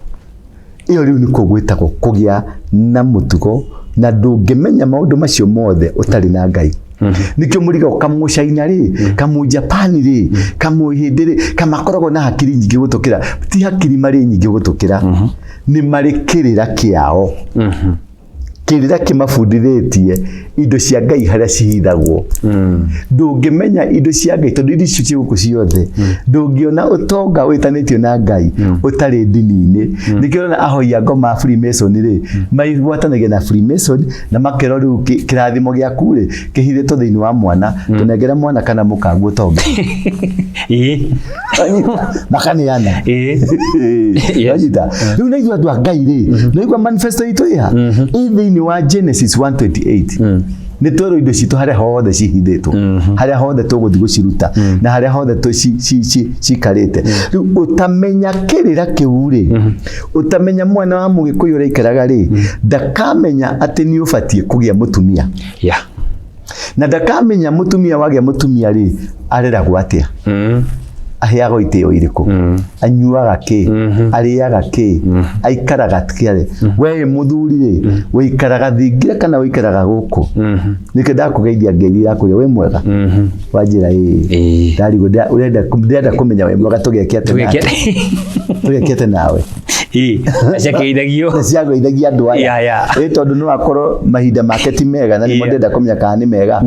S4: iyo rĩu nĩkuo gwĩtagwo kũgĩa na mũtugo na ndũngĩmenya maũndũ macio mothe ũtarĩ na Ngai nikio mũriga kamũcaina rĩ kamũjapani rĩ kamũhĩndĩ rĩ kamakoragwo na hakiri nyingĩ gũtũkĩra ti hakiri marĩ nyingĩ gũtũkĩra nĩ marĩ kĩrĩra kĩao kĩrĩra kĩmabundithĩtie indo cia Ngai harĩa cihithagwo ndũngĩmenya indo cia Ngai tondũ indo icio ciũkũ ciothe ndũngĩona ũtonga wĩtanĩtio na Ngai ũtarĩ ndini-inĩ nĩkĩo na ahoia ngoma Freemason rĩ maigwatanagia na Freemason na makero rĩu kĩrathimo gĩaku rĩ kĩhithĩtwo thĩinĩ wa mwana tũnengera mwana kana mũkangu ũtonga makaneana rĩu na ithuĩ andũ a Ngai rĩ naigua manifesto itũ ĩha thĩinĩ wa Genesis 1:28 nĩ twero indo citũ harĩa hothe cihithĩtwo harĩa hothe tũgũthiĩ gũciruta na harĩa hothe cikarĩte rĩu ũtamenya kĩrĩra kĩu rĩ ũtamenya mwana wa Mũgĩkũyũ ũrĩa aikaraga rĩ ndakamenya atĩ nĩ ũbatiĩ kũgĩa mũtumia na ndakamenya mũtumia wagĩa mũtumia rĩ areragwo atĩa aheagwo itĩo irĩkũ anyuaga kĩ arĩaga kĩ aikaraga atĩa we mũthuri rĩ wĩikaraga thingira kana wĩikaraga gũkũ nĩkĩ ndakũgeithia ngeithi yakũrĩa we mwega wanjĩra ndarigwo ndĩrenda kũmenya we mwega tũgĩkĩte nawe ciageithagia andũ aya tondũ no akorwo mahinda make ti mega na nĩmo ndĩrenda kũmenya kana nĩ mega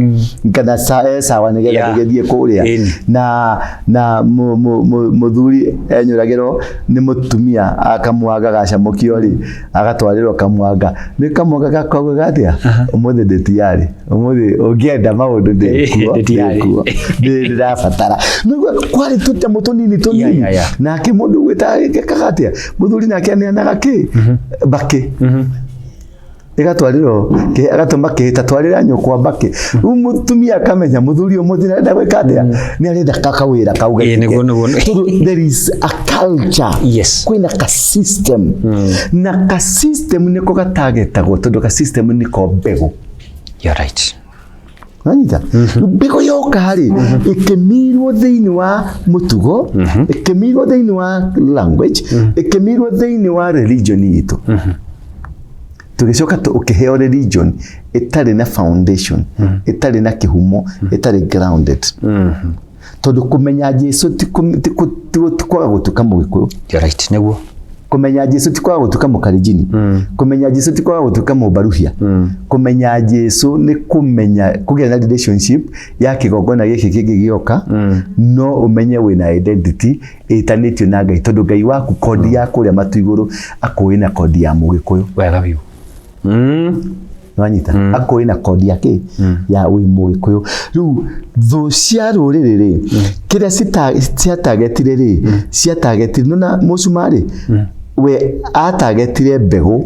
S4: kana sawa nĩgetha tũgĩthiĩ kũrĩa na mũthuri enyũragĩrwo nĩ mũtumia akamwaga gacamũkio rĩ agatwarĩrwo kamwanga nĩ kamwanga gakoragwo gatia ũmũthĩ ndĩtiarĩ ũmũthĩ ũngĩenda maũndũ ndĩkuo ndĩrabatara nĩguo kwarĩ tũnyamũ tũnini nake mũndũ gwĩtaga kagatia mũthuri nake aneanaga kĩ mbakĩ igatwarĩrwo agatũma kĩhĩta twarĩra nyũkwa mbakĩ rĩu mũtumia akamenya mũthuri ũmũthĩ arenda gwĩka atĩa nĩ arenda kawĩra kau there is a culture kwĩna ka system na ka system nĩko gatagetagwo tondũ ka system nĩko mbegũ Anita, mbegũ yoka rĩ ĩkĩmirwo thĩinĩ wa mũtugo ĩkĩmirwo thĩinĩ wa language ĩkĩmirwo thĩinĩ wa religion itũ tũgĩcoka ũkĩheo religion ĩtarĩ na foundation ĩtarĩ na kĩhumo ĩtarĩ grounded tondũ kũmenya Jesũ ti kwaga gũtuĩka Mũgĩkũyũ
S3: nĩguo
S4: kumenya Jesũ ti kwaga gũtuĩka Mũkalenjin kumenya Jesũ ti kwaga gũtuĩka Mũbaruhia kumenya Jesũ nĩ kumenya kũgĩa na relationship ya kĩgongona gĩkĩ kĩngĩ gĩoka no ũmenye wĩna identity ĩtanĩtio na Ngai tondũ Ngai waku kodi ya kũrĩa matu igũrũ akũĩ na kodi ya Mũgĩkũyũ
S3: wega biũ
S4: wanyita akũĩ na kodi yake ya wĩ Mũgĩkũyũ rĩu thũ cia rũrĩrĩ rĩ kĩrĩa ciatagetire rĩ ciatagetire na mũcumarĩ we atagetire mbegũ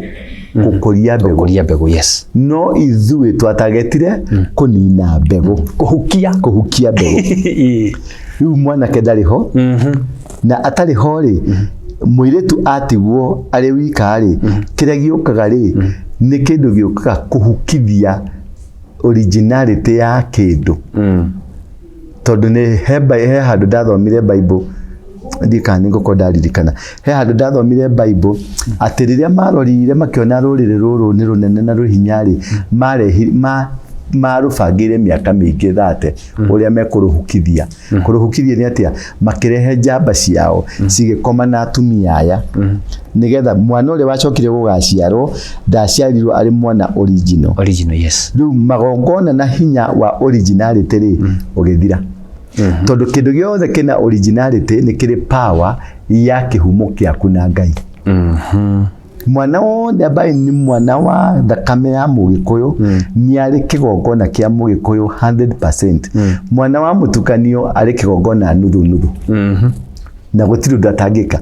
S4: gũkũria mbegũ no ithuĩ twatagetire kũnina mbegũ kũhukia mbegũ rĩu mwanake ndarĩ ho na atarĩ ho rĩ mũirĩtu atigwo arĩ wika rĩ kĩrĩa gĩũkaga rĩ nĩ kĩndũ gĩũkaga kũhukithia originality ya kĩndũ tondũ nĩ he handũ ndathomire Bible ndika nĩngũkorwo ndaririkana he handũ ndathomire Bible atĩ rĩrĩa marorire makĩona rũrĩrĩ rũrũ nĩ rũnene na rũhinyarĩ marũbangĩire mĩaka mĩingĩ thate ũrĩa mekũrũhukithia kũrũhukithia nĩ atĩa makĩrehe njamba ciao cigĩkoma na atumia aya nĩgetha mwana ũrĩa wacokire gũgaciarwo ndaciarirwo arĩ mwana original rĩu magongona na hinya wa originality rĩ ũgĩthira tondũ kĩndũ gĩothe kĩna originality nĩ kĩrĩ power ya kĩhumo kĩaku na Ngai mwana wothe ambaye nĩ mwana wa thakame ya Mũgĩkũyũ nĩ arĩ kĩgongona kĩa Mũgĩkũyũ 100% mwana wa mũtukanio arĩ kĩgongona nuthu na gutiri ndatangika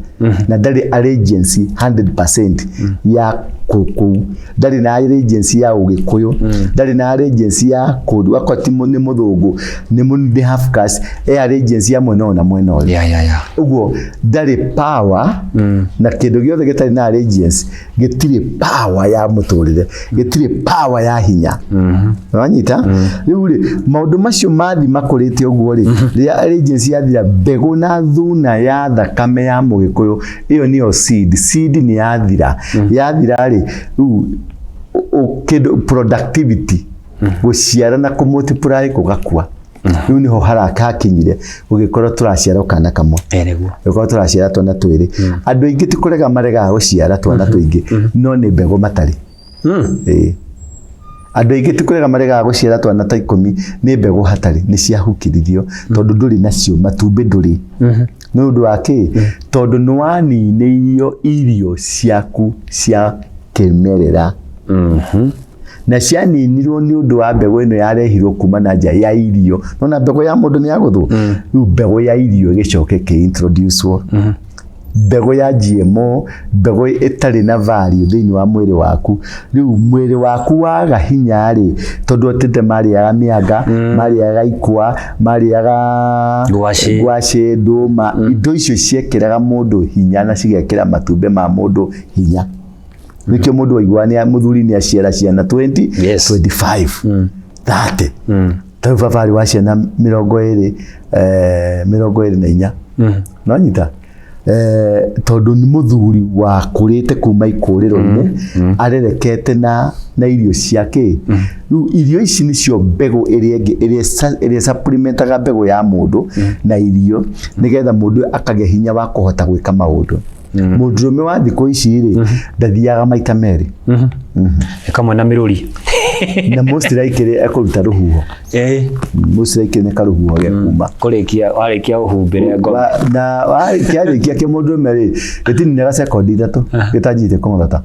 S4: na ndari agency 100% ya kuku ndari na agency ya ugikuyu ndari na agency ya kudu akwati ni muthungu ni mundi half caste agency ya mwena na mwena ole uguo ndari power na kindu giothe gitari na agency gitiri power ya muturire gitiri power ya hinya wanyita riu ri maundu macio mathi makurite uguo ri ria agency yathira mbegu na thuna ya thakame ya mugikuyu iyo niyo seed ni yathira ri kidu productivity guciara na kumultiply kugakua riu niho haraka kinyire ugikorwo turaciara kana kamwe
S3: ereguo
S4: ugikorwo turaciara twana twiri andu ingi tikurega marega guciara twana twingi no ni mbego matari andu ingi tikurega marega guciara twana ta 10 ni mbego hatari ni ciahukiririo tondu nduri nacio matumbi nduri no ndu wake tondu nwaninirio irio ciaku cia kimerera na cianinirwo ni undu wa mbego ino yarehirwo kuma na nja ya irio nona mbego ya mundu ni yaguthu riu mbego ya irio igicoke ki introducewo mbego ya GMO mbego itari na value thini wa mwiri waku riu mwiri waku waga hinya ri tondu otete mari ya mianga mari ya ikwa mari ya ngwaci nduma indo icio ciekiraga mundu hinya na cigekira matumbe ma mundu hinya nikio mundu waigwania muthuri ni aciara ciana 20 25 30 tau favari wa ciana 24 no nyita tondu ni muthuri wa kurite kuma ikuriro-ini arerekete na irio ciake riu irio ici nicio mbego iria supplementaga mbego ya mundu na irio nigetha mundu akage hinya wa kuhota gwika maundu mundurume wa thiko ici ri ndathiaga maita meri
S3: kamwe na miruri
S4: na most likely akuruta ruhuho most likely ne karuhuho ge kuma
S3: kurikia warikia uhumbire ngo
S4: na warikia ke mundurume ri gitini na sekondi 3 gitanjite komodata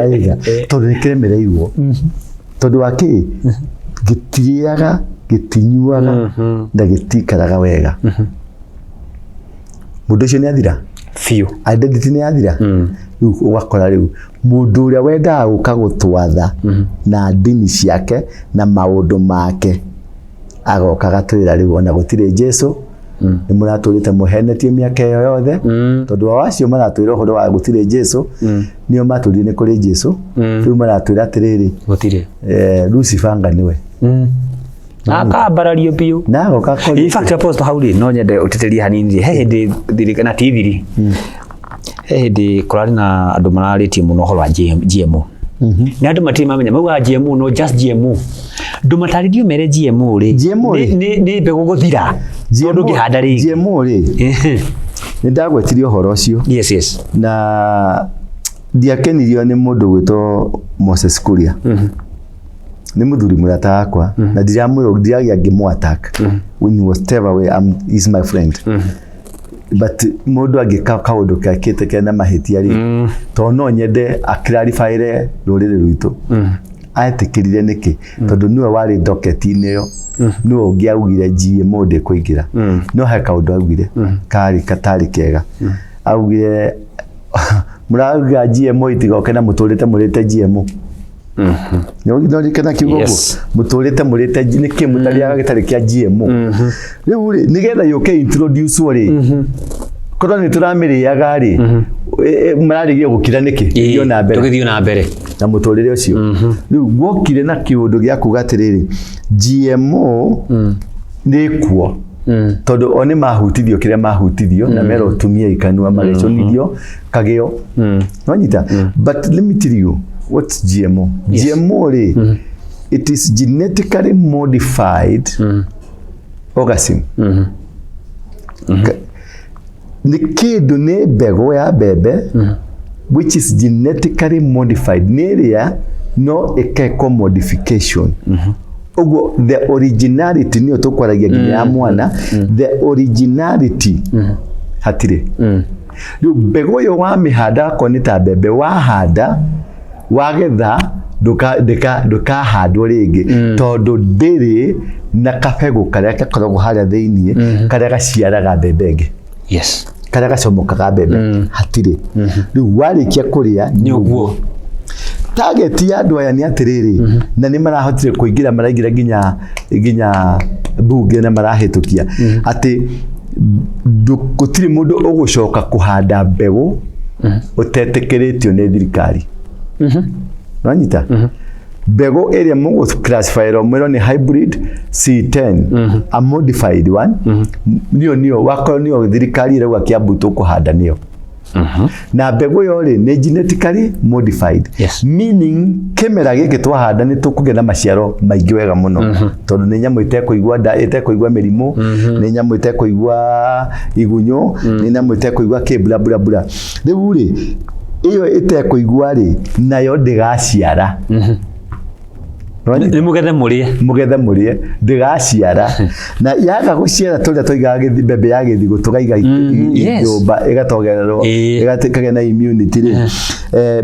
S4: aiga tondu nikiremereirwo tondu waki gitiriaga gitinyuaga na gitikaraga wega mundu ucio ni athira
S3: fiu
S4: identity ni athira riu ugakora riu mundu uria wendaga guka gutwatha na ndini ciake na maundu make agoka gatwira riu ona gutire Jesu ni muraturite muhenetie miaka iyo yothe tondu wacio maratwira uhoro wa gutire Jesu nio maturire kuri Jesu riu maratwira atiriri
S3: gutire
S4: Lucifer niwe
S3: akambarario biu
S4: nago kakoli
S3: in fact apostle hauri no nyende utiteria hanini he dirikana tithiri he ndi kurari na andu mararitie muno horo wa GMO ni andu matiri mamenya mauga GMO no just GMO ndu mataririo mere GMO ri ni mbegu guthira tondu ngihanda ri
S4: GMO ri ni ndagwetirio horo ucio
S3: yes
S4: na ndiakenirio ni mundu gwitwo Moses Kuria ni muthuri murata wakwa na ndiragia ngimo attack when he was ever way is my friend but mundu agika kaundu kakite kana mahitia ri to no nyende akirarifaire rurire rwitu aetikirire niki tondu niwe wari docket-ini yo niwe ungiaugire GMO de kuingira no ha kaundu augire kari katari kega augire muraga GMO itigoke na muturite murite GMO no kana kigogo muturite murite niki mutariaga gitari kia GMO riu ri nigetha yoke introduce ri korwo ni turamiriaga ri mararigia gukira niki thio na mbere
S3: tugithio na mbere
S4: na muturire ucio riu gwokire na kiundu gia kugatiriri GMO ni kuo tondu oni mahutithio kiria mahutithio na mero tumia ikanua mageconirio kageo no nyita but let me tell you what's GMO GMO ri it is genetically modified organism ni kindu ni mbegu ya bebe which is genetically modified neria no ikeko modification ugo the originality ni otokwaragia ginya mwana the originality hatire riu mbegu yo wa mihanda ko ni ta bebe wahanda wagetha ndũkahandwo rĩngĩ tondũ ndĩrĩ na kabegũ karĩa gakoragwo harĩa thĩinĩ karĩa gaciaraga mbembe ĩngĩ.
S3: Yes.
S4: Karĩa gacomokaga mbembe hatirĩ. Rĩu warĩkia kũrĩa nĩ ũguo. Target ya andũ aya nĩ atĩrĩrĩ, na nĩ marahotire kũingĩra, maraingĩra nginya bunge na marahĩtũkia atĩ gũtirĩ mũndũ ũgũcoka kũhanda mbegũ ũtetĩkĩrĩtio nĩ thirikari. Nĩwanyita? Mbegũ ĩrĩa mũgũ-classify mwĩrwo nĩ hybrid C10, a modified one, nĩyo wakorwo nĩyo thirikari ĩrauga Kiambu tũkũhanda nĩyo. Na mbegũ yo rĩ nĩ genetically modified.
S3: Yes.
S4: Meaning kĩmera gĩkĩ twahanda nĩ tũkũgĩa na maciaro maingĩ wega mũno tondũ nĩ nyamũ itekũigua nda, itekũigua mĩrimũ, nĩ nyamũ itekũigua igunyũ, nĩ nyamũ itekũigua kĩbura bura bura. Rĩu rĩ ĩyo itekũigua rĩ nayo ndĩgaciara.
S3: Nĩ mũgethe mũrĩe ndĩgaciara na yaga gũciara tũrĩa tũigaga mbembe ya gĩthigũ tũkaiga nyũmba ĩgatogererwo ĩgakagĩa na immunity rĩ,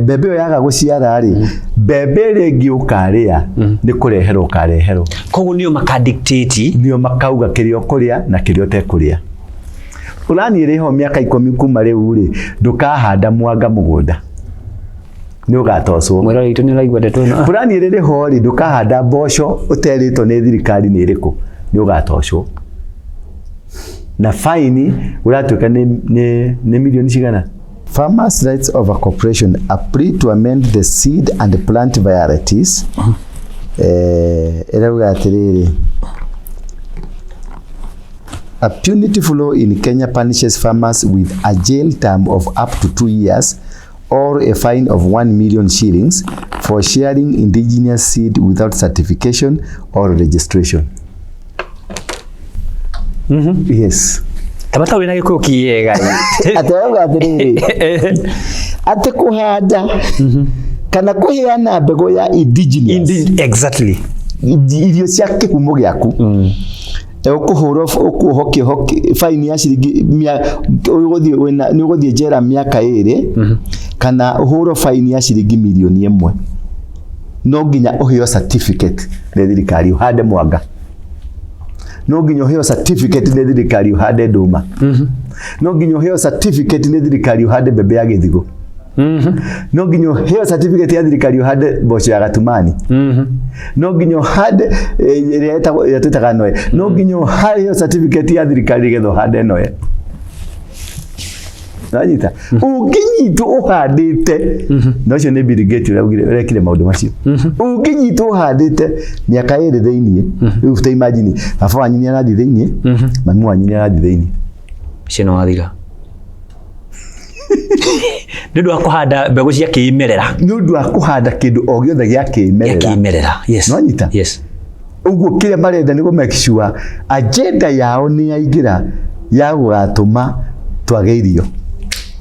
S3: mbembe ĩyo yaga gũciara rĩ, mbembe ĩrĩa ĩngĩ ũkarĩa nĩ kũreherwo ũkareherwo. Koguo nĩo makadictate,
S4: nĩo makauga kĩrĩa ũkũrĩa na kĩrĩa ũtekũrĩa. Purani ĩrĩho mĩaka 10 kuma rĩu rĩ ndũkahanda mwanga mũgũnda, nĩ ũgatocwo.
S3: Mwĩrwo witũ nĩ ũraigua ndeto ĩno.
S4: Purani ĩrĩho rĩ ndũkahanda mboco ũterĩtwo nĩ thirikari nĩ ĩrĩkũ, nĩ ũgatocwo. Na faini ũratuĩka nĩ milioni cigana. Farmers Rights of a Corporation apply to amend the seed and plant varieties. Ĩrauga atĩrĩrĩ, a punitive law in Kenya punishes farmers with a jail term of up to 2 years or a fine of 1 million shillings for sharing indigenous seed without certification or registration. Yes.
S3: Tabata wina gĩkũyũ kĩega.
S4: Atauga atĩrĩrĩ, atĩ kũhanda kana kũheana mbegũ ya indigenous.
S3: Exactly.
S4: Irio cia kĩhumo gĩaku. Ũkũhũrwo ũkuohokio faini ya ciringi nĩ ũgũthiĩ njera mĩaka 2 kana ũhũrwo faini ya ciringi milioni 1. No nginya ũheo certificate nĩ thirikari ũhande mwanga. No nginya ũheo certificate nĩ thirikari ũhande ndũma. No nginya ũheo certificate nĩ thirikari ũhande mbembe ya gĩthigũ. No nginya ũheo certificate ya thirikari ũhande mboco ya gatumani. No nginya ũhande ĩrĩa twĩtaga noe. No nginya ũheo certificate ya thirikari getha ũhande noe. Nanyita ũngĩnyitwo ũhandĩte na ũcio nĩ Bill Gates ũrekire maũndũ macio. Ũngĩnyitwo ũhandĩte mĩaka 2 thĩinĩ, rĩu ta imagine baba wanyu nĩ arathiĩ thĩinĩ, mami wanyu nĩ arathiĩ thĩinĩ,
S3: cino wathira nĩ ũndũ wa kũhanda mbegũ cia kĩmerera,
S4: nĩ ũndũ wa kũhanda kĩndũ o gĩothe gĩa kĩmerera.
S3: Yes.
S4: Nanyita
S3: yes.
S4: Ũguo kĩrĩa marenda nĩ make sure agenda yao nĩ yaingĩra ya gũgatũma twage irio.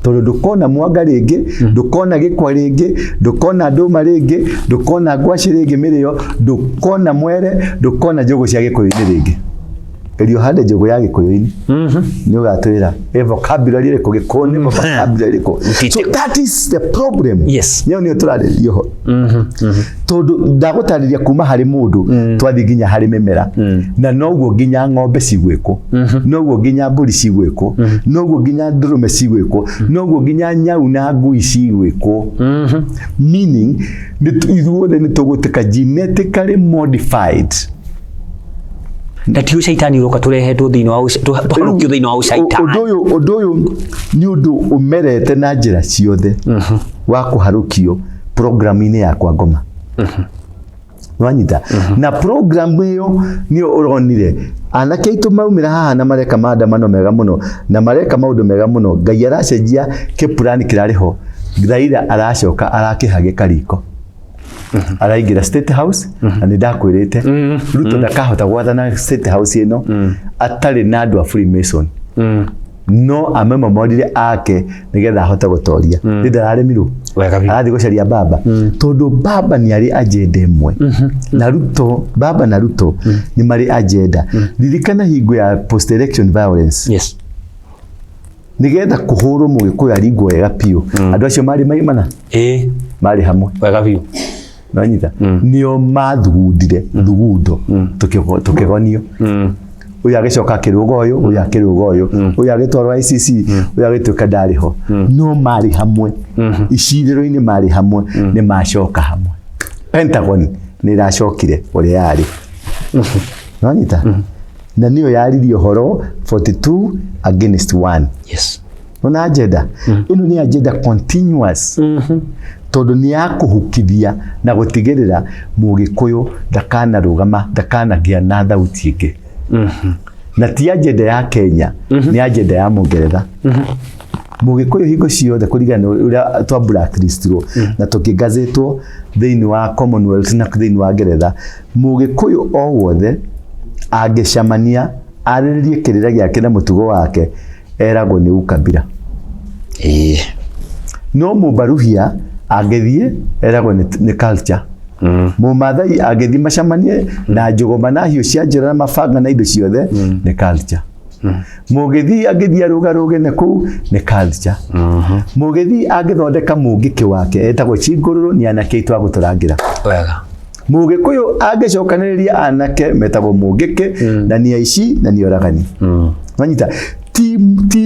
S4: Tondũ ndũkona mwanga rĩngĩ, ndũkona gĩkwa rĩngĩ, ndũkona ndũma rĩngĩ, ndũkona ngwacĩ rĩngĩ mĩrĩo, ndũkona mwere, ndũkona njũgũ cia gĩkũyũ-inĩ rĩngĩ. Irio hande njũgũ ya gĩkũyũ-inĩ nĩ ũgatwĩra vocabulary ĩrĩkũ gĩkũyũ nĩ vocabulary ĩrĩkũ. So that is the problem.
S3: Yes.
S4: Nĩyo tũrarĩrio ho. Tondũ ndagũtarĩria kuma harĩ mũndũ twathi nginya harĩ mĩmera, na noguo nginya ng'ombe cigwĩkwo, noguo nginya mbũri cigwĩkwo, noguo nginya ndũrũme cigwĩkwo, noguo nginya nyau na ngui cigwĩkwo. Meaning ithuothe nĩ tũgũtuĩka genetically modified.
S3: Ndati ũcaitani ũroka tũrehetwo thĩinĩ wa tũharũkio thĩinĩ wa ũcaitani.
S4: Ũndũ ũyũ nĩ ũndũ ũmerete na njĩra ciothe wa kũharũkio programu-inĩ yakwa Ngoma. Nwanyita na programu ĩyo nĩ ũronire anake aitũ maumĩra haha na mareka maandamano mega mũno na mareka maũndũ mega mũno. Ngai aracenjia kĩpurani kĩrarĩ ho, Raila aracoka arakĩhage kariko. Araingĩra State House na nĩ ndakwĩrĩte Ruto ndakahota gwathana State House ĩno atarĩ na andũ a Freemason. No amemamorire ake nĩgetha ahote gũtoria. Nĩ ndararemirwo arathiĩ gũcaria baba tondũ baba nĩ arĩ agenda ĩmwe na Ruto, baba na Ruto nĩ marĩ agenda. Ririkana hingo ya post election violence.
S3: Yes.
S4: Nĩgetha kũhũrwo Mũgĩkũyũ aringwo wega piũ, andũ acio marĩ maimana, marĩ hamwe
S3: wega piũ.
S4: Nanyita nio mathugundire thugundo tukigonio uyu agicoka kirugo uyu akirugo uyu agitwarwa ICC uyu agituika ndari ho no mari hamwe iciriro-ini mari hamwe ni macoka hamwe Pentagon ni iracokire uria yari nanyita na niyo yaririe horo 42 against 1
S3: yes
S4: ona agenda ino ni agenda continuous tondu ni yakuhukithia na gutigirira mugikuyu ndakanagia na thauti ingi na ti agenda ya Kenya ni agenda ya Mungeretha mugikuyu hingo ciothe kurigana uria twa blacklistwo na tukigazitwo thiini wa Commonwealth na thiini wa Ngeretha mugikuyu o wothe agicamania ariririe kirira giake na mutugo wake eragwo ni ukabira no mubaruhia agethie eragwo ni culture mumathai agethie macamanie na njogoma na hiu cia njira na mabanga na indo ciothe ni culture mugethie agethie arugaruge ne ku ni culture mugethie agithondeka mungiki wake etagwo Chingururu ni anake itwa guturangira
S3: wega
S4: mugikuyu agicokaniriria anake metagwo mungiki na ni aici na ni oragani wanyita ti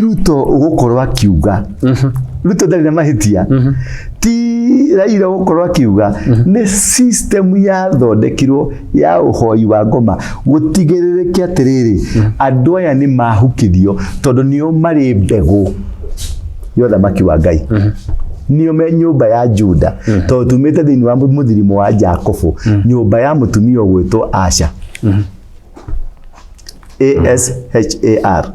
S4: Ruto ugukorwo akiuga Ruto ndari na mahitia ti Raila ugukorwo akiuga ni system ya thondekirwo ya uhoi wa ngoma gutigiririke atiriri andu aya ni mahukithio tondu nio mari mbegu yotha maki wa Ngai nio me nyumba ya Juda tondu tumite thiini wa muthirimo wa Jakobu nyumba ya mutumia gwitwo Asha ASHAR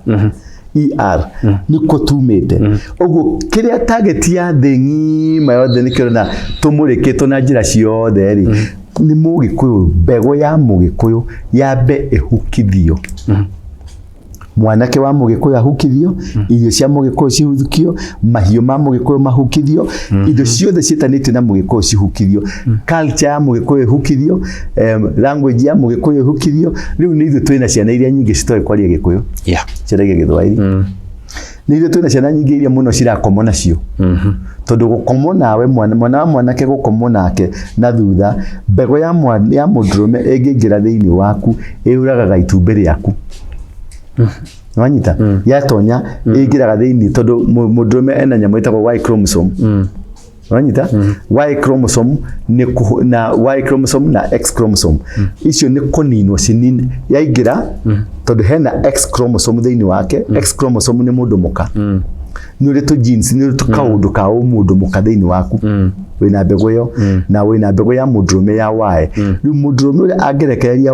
S4: niko tumite oguo kiria target ya thingi mayothe nikirona tumurikitwo na njira ciothe ri ni mugikuyu mbego ya mugikuyu yambe ihukithio mwanake wa mugikuyu ahukithio irio cia mugikuyu cihukithio mahiu ma mugikuyu mahukithio indo ciothe citanitio na mugikuyu cihukithio culture ya mugikuyu ihukithio language ya mugikuyu ihukithio riu ni ithu twina ciana iria nyingi citoe kwaria gikuyu ciragia Githwairi ni ithu twina ciana nyingi iria muno cirakomo nacio tondu gukomo nawe mwanake gukomo nake na thutha mbego ya mundurume ingiingira thiini waku iuragaga itumbi riaku wanyita yatonya ingiraga thiini tondu mundurume ena nyamu itagwo Y chromosome wanyita Y chromosome na Y chromosome na X chromosome icio ni kuninwo cinini yaingira tondu hena X chromosome thiini wake X chromosome ni mundu muka ni uri tu genes ni uri tu kaundu ka mundu muka thiini waku wina mbegu yo na wina mbegu ya mundurume ya Y riu mundurume uri angerekereria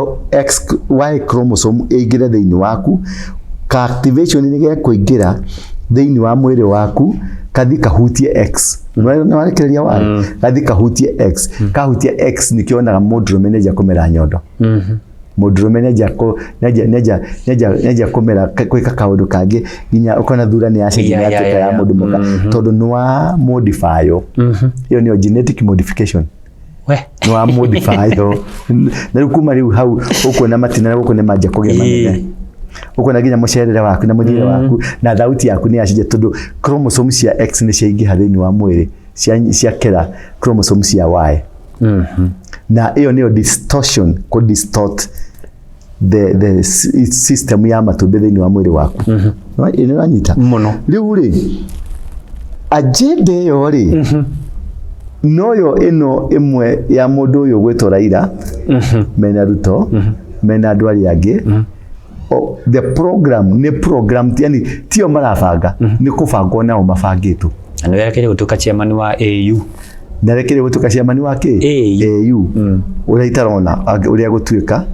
S4: Y chromosome ingire thiini waku ka activation ni ge kuingira thiini wa mwiri waku kathi kahutie X no warekereria Y kathi kahutie X kahutie X nikionaga mundurume neja kumera nyondo mundurume neja kumera kwika kaundu kangi nginya ukona thura ni acidia ya mundu muka tondu nwa modify yo iyo ni genetic modification nwa modify yo na rukuma riu hau ukona matina na ukona maja kugema nene ukona ginya mucerere waku na muthire waku na thauti yaku ni acije tondu chromosome cia X ni ciaingi hathini wa mwiri cia kera chromosome cia Y na iyo niyo distortion ko distort the system ya matumbi thini wa mwiri waku ino anyita
S3: muno
S4: riu ri agenda yo ri noyo ino imwe ya mundu uyu gwitwo Raila mena Ruto mena andu aria angi the program yani tio marabanga ni kubangwo nao mabangitwo
S3: ani werekere gutuka chairman wa AU
S4: narekere gutuka chairman wa AU uria itarona uria gutuika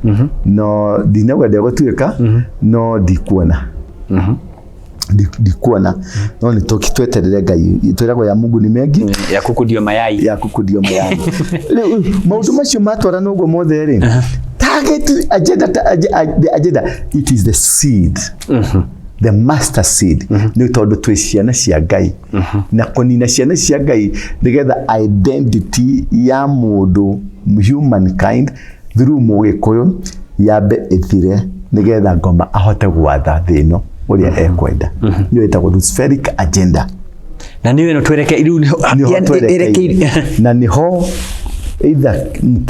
S4: no dinawenda gutuika no dikuona dikuona no ni tweterere Ngai twiragwo ya Mungu ni mengi
S3: ya kukudio mayai
S4: maundu macio matwara noguo mothe ri target agenda it is the seed the master seed ni tondu twi ciana cia Ngai na kunina ciana cia Ngai nigetha identity ya mundu humankind through mugikuyu yambe ithire nigetha ngoma ahote gwatha thino uria ekwenda niyo itagwo Luciferic agenda
S3: na niwe no twereke iru
S4: na niho either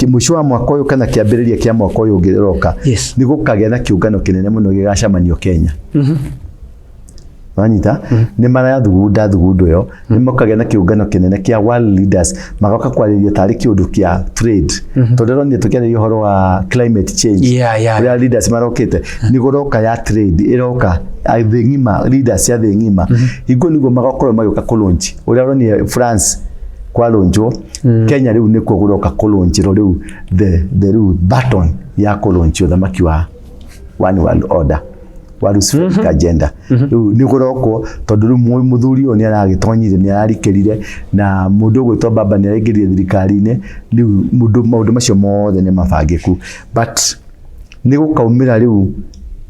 S4: mwisho wa mwaka uyu kana kiambiriria kia mwaka uyu ungiroka ni gukagĩa na kiungano kinene muno gigacamanio Kenya. Wanyita ni mara ya thugundo yo ni mokagĩa na kiungano kinene kia world leaders magoka kwarĩria tarĩ kĩũndũ kia trade tondũ ni tukiarĩria ũhoro wa climate change ya leaders marokete ni goroka ya trade iroka thĩ ng'ima leaders ya thĩ ng'ima higo niguo magakorwo magĩũka kũlonji ũrĩa ũroni France kwa lonjo Kenya riu nikuo guroka kũlonjiro riu the button ya kũlonjio thamaki wa one world order World agenda ni goroko tondu ru muthuri oni aragitonyire ni ararikirire na mundu gwitwa baba ni araingirire thirikari-ini riu maundu macio mothe ni mabangiku but ni gukaumira riu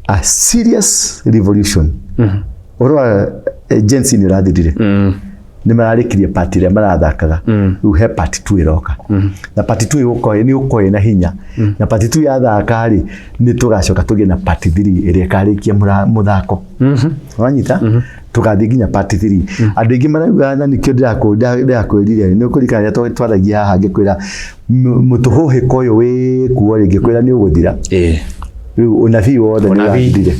S4: a serious revolution orwa agency ni rathirire ni mararikirie party ria marathakaga riu he party 2 iroka na party 2 igukoye ni ukoye na hinya na party 2 yathaka ri ni tugacoka tugie na party 3 iria karikia muthako wanyita tugathi nginya party 3 andu ingi marauga na nikio ndirakwirire ni ukurikana twathagia haha ngikwira mutuhuhi koyo wi kuo ngikwira ni uguthira unabii wothe ni wathire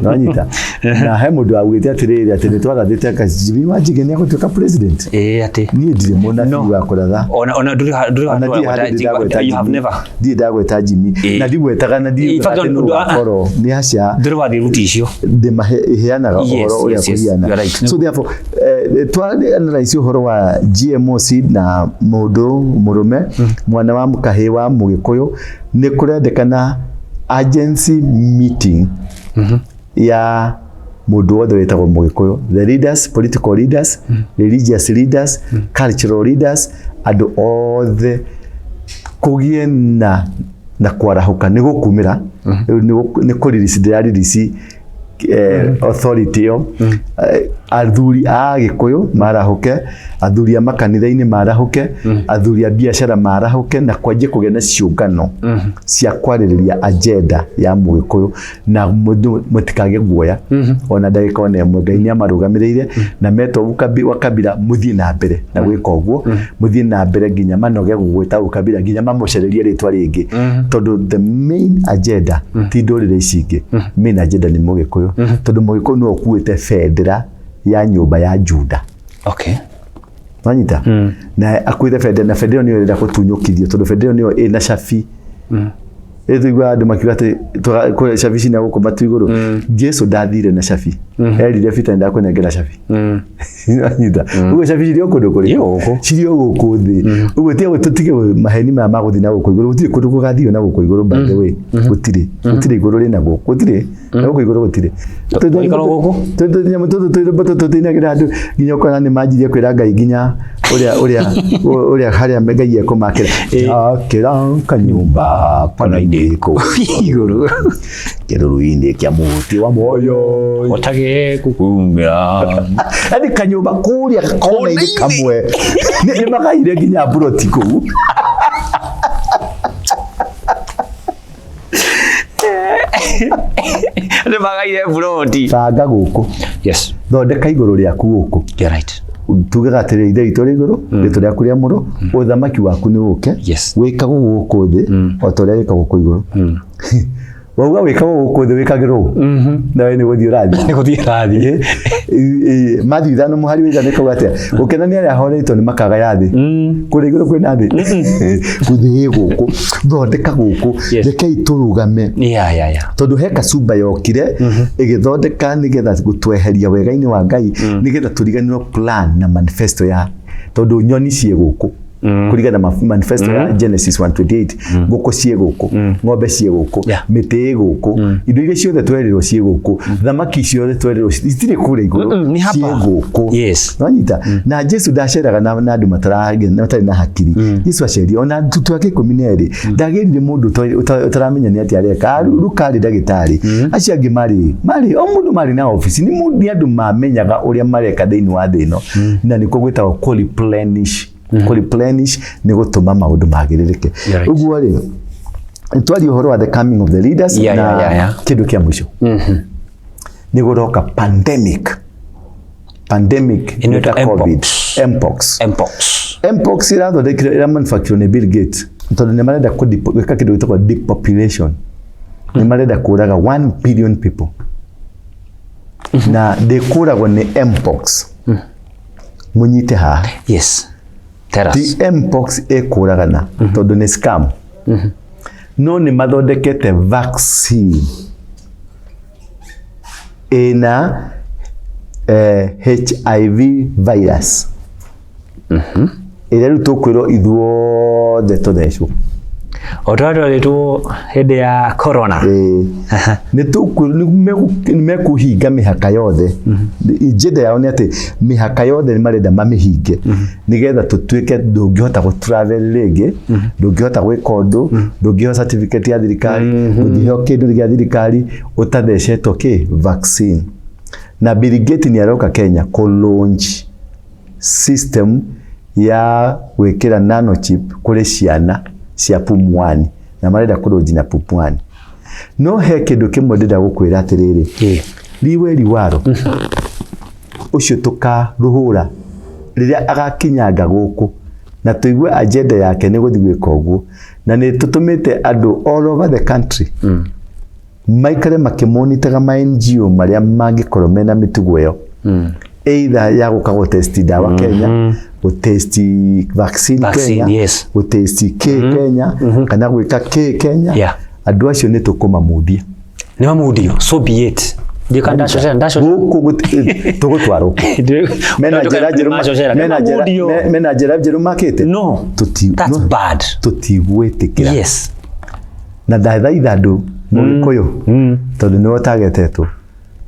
S4: wanyita na he mundu agwite atiriri ati ni twagathite akajibi majige ni agutuika president
S3: ati
S4: ni ndire munabii wa kuratha
S3: ona nduri you have never
S4: ndi ndagweta Jimmy na ndigwetaga na ndi koro ni hacia
S3: nduri wathi ruti icio
S4: ndi maheanaga uhoro uria kuhiana so therefore twari analyze uhoro wa GMO seed na mundu murume mwana wa mukahi wa mugikuyu ni kurendekana agency meeting ya mundu wothe wetagwo mugikuyu the leaders, political leaders, religious leaders, cultural leaders and all the kugie na kwarahuka ni gukumira ni kuririci ndiraririci authority yo athuri a gikuyu marahuke athuri a makanitha-ini marahuke athuri a biashara marahuke na kwanjie kugia na ciungano cia kwaririria agenda ya mugikuyu na mutikage guoya ona ndagika ona imwe Ngai ni amarugamiriire na meto wakabira muthie na mbere na gwika uguo muthie na mbere nginya manoge gugwita ukabira nginya mamucererie ritwa ringi tondu the main agenda ti ndurire ici ingi main agenda ni mugikuyu tondu mugikuyu no okuite federa ya nyumba ya Juda wanyita na akuite federa na federa niyo ira kutunyukithio tondu federa niyo ina shafi Ethigwa andu makiuga ati kwa shafi cina guko matu iguru Jesu ndathire na shafi erire fita nda kwenengera shafi wanyita ugo shafi cirio kundu kuri cirio guku thi ugo tie tutige maheni ma maguthi na guko iguru gutire kundu kugathio na guko iguru by the way gutire iguru rina guko gutire na guko iguru gutire
S3: ikaro guko
S4: nyamu tutu tinagira andu nginya kwana ni majirie kwira Ngai nginya uria haria Ngai ekumakira kira kanyumba pana indiko iguru kiruru-ini kia muti wa moyo
S3: otage kukumira
S4: ani kanyumba kuria kona-ini kamwe ni magaire nginya buroti kuu
S3: ni magaire buroti
S4: banga guku thondeka iguru riaku guku tugaga atĩrĩrĩ ithe ritũ rĩa igũrũ rĩtũ rĩaku rĩa mũrũ ũthamaki waku nĩ ũke wĩkagwo gũkũ thĩ o ta ũrĩa wĩkagwo gũkũ igũrũ wauga wĩkagwo gũkũ thĩ wĩkagĩrwo nawe nĩ gũthiĩ ũrathiĩ Matthew 5 mũhari wĩigana ĩkauga atĩa gũkenania arĩa ahoreitwo nĩ makagaya thĩ kũrĩa igũrũ kwĩna thĩ gũthĩ gũkũ thondeka gũkũ rekei tũrũgame tondũ he kacumba yokire ĩgĩthondeka nĩgetha gũtweheria wega-inĩ wa Ngai nĩgetha tũriganĩrwo plan na manifesto ya tondu nyoni cie gũkũ kurigana na manifesto ya Genesis 1:28 ngũkũ cie gũkũ ng'ombe cie gũkũ mĩtĩ gũkũ indo iria ciothe twerirwo cie gũkũ thamaki ciothe twerirwo citirĩ kũrĩa igũrũ cie gũkũ wanyita na Jesu ndaceraga na andũ matarĩ na hakiri Jesu aceria ona tutu ake 12 ndagĩrire mũndũ utaramenya nĩ atĩa areka Luka arĩ ndagĩtarĩ acio angĩ marĩ o mũndũ marĩ na office ni andũ mamenyaga ũrĩa mareka thĩinĩ wa thĩ ĩno na nĩkuo gwĩtagwo replenish ni gutuma maundu magiririke uguo ri twari uhoro wa the coming of the leaders na kindu kia mwisho ni guroka pandemic in the COVID Mpox irathondekire manufacture ni Bill Gates tondu ni marenda gwika kindu gitagwo depopulation. Ni marenda kuraga 1 billion people. Na dekuragwo ni Mpox. Munyite haha.
S3: Yes. Tell us.
S4: The Mpox ekuragana tondu ni scam. No ni mathondekete vaccine ina HIV virus. Ira riu tukwirwo ithuothe tuthecwo.
S3: Otwatwa tu hede ya corona.
S4: Ni mekuhinga mihaka yothe. Ijeda yao ni ati mihaka yothe ni marenda mamihinge. Nigetha tutuike ndungihota go travel rege, ndungihota gwika undu, ndungihota certificate ya thirikari, ndungihota kindu gya thirikari utathecetwo ki vaccine. Na Bill Gates ni aroka Kenya ko launch system ya gwikira nanochip kuri ciana cia pumwani na marenda kuroji na pumwani. No he kindu kimwe ndenda gukwira atiriri liwe liwaro ucio tukaruhura riria agakinyanga guku na tuigue agenda yake ni guthi gwika uguo na ni tutumite andu all over the country maikare makimonitaga ma NGO maria mangikorwo mena mitugo yo either ya gukago test dawa Kenya test vaccine Kenya,
S3: yes.
S4: Test Kenya, kana gwika Kenya. Andu acio ni tukumamudia.
S3: Ni mamudio, so be it.
S4: Guku tugutwaro. Mena jeru makete.
S3: No. That's bad.
S4: Tutigwetikira.
S3: Yes.
S4: Na thathaitha andu mugikuyu tondu ni otagetetwo.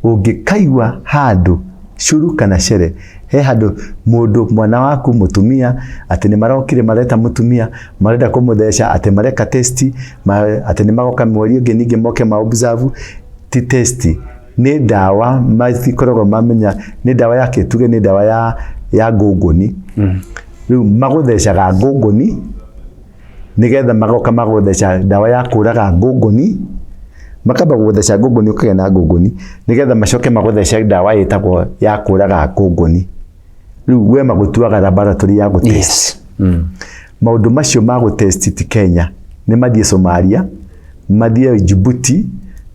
S4: Ungikaigwa handu shuru kana shere he handu mundu mwana waku mutumia ati ni marokire mareta mutumia marenda kumuthesha ati mareka testi ati ni magoka mweri ungi ningi moke ma observe ti testi ni dawa mathikorogo mamenya ni dawa yake tuge ni dawa ya ngunguni riu magutheshaga ngunguni nigetha magoka maguthesha dawa ya kuraga ngunguni makaba guthesha ngunguni ukagĩa na ngunguni nigetha macoke maguthesha dawa itagwo ya kuraga ngunguni riu we magutuaga laboratory ya gutest.
S3: Yes.
S4: Maundu macio ma gutest ti Kenya ni mathie Somalia, mathie Djibouti,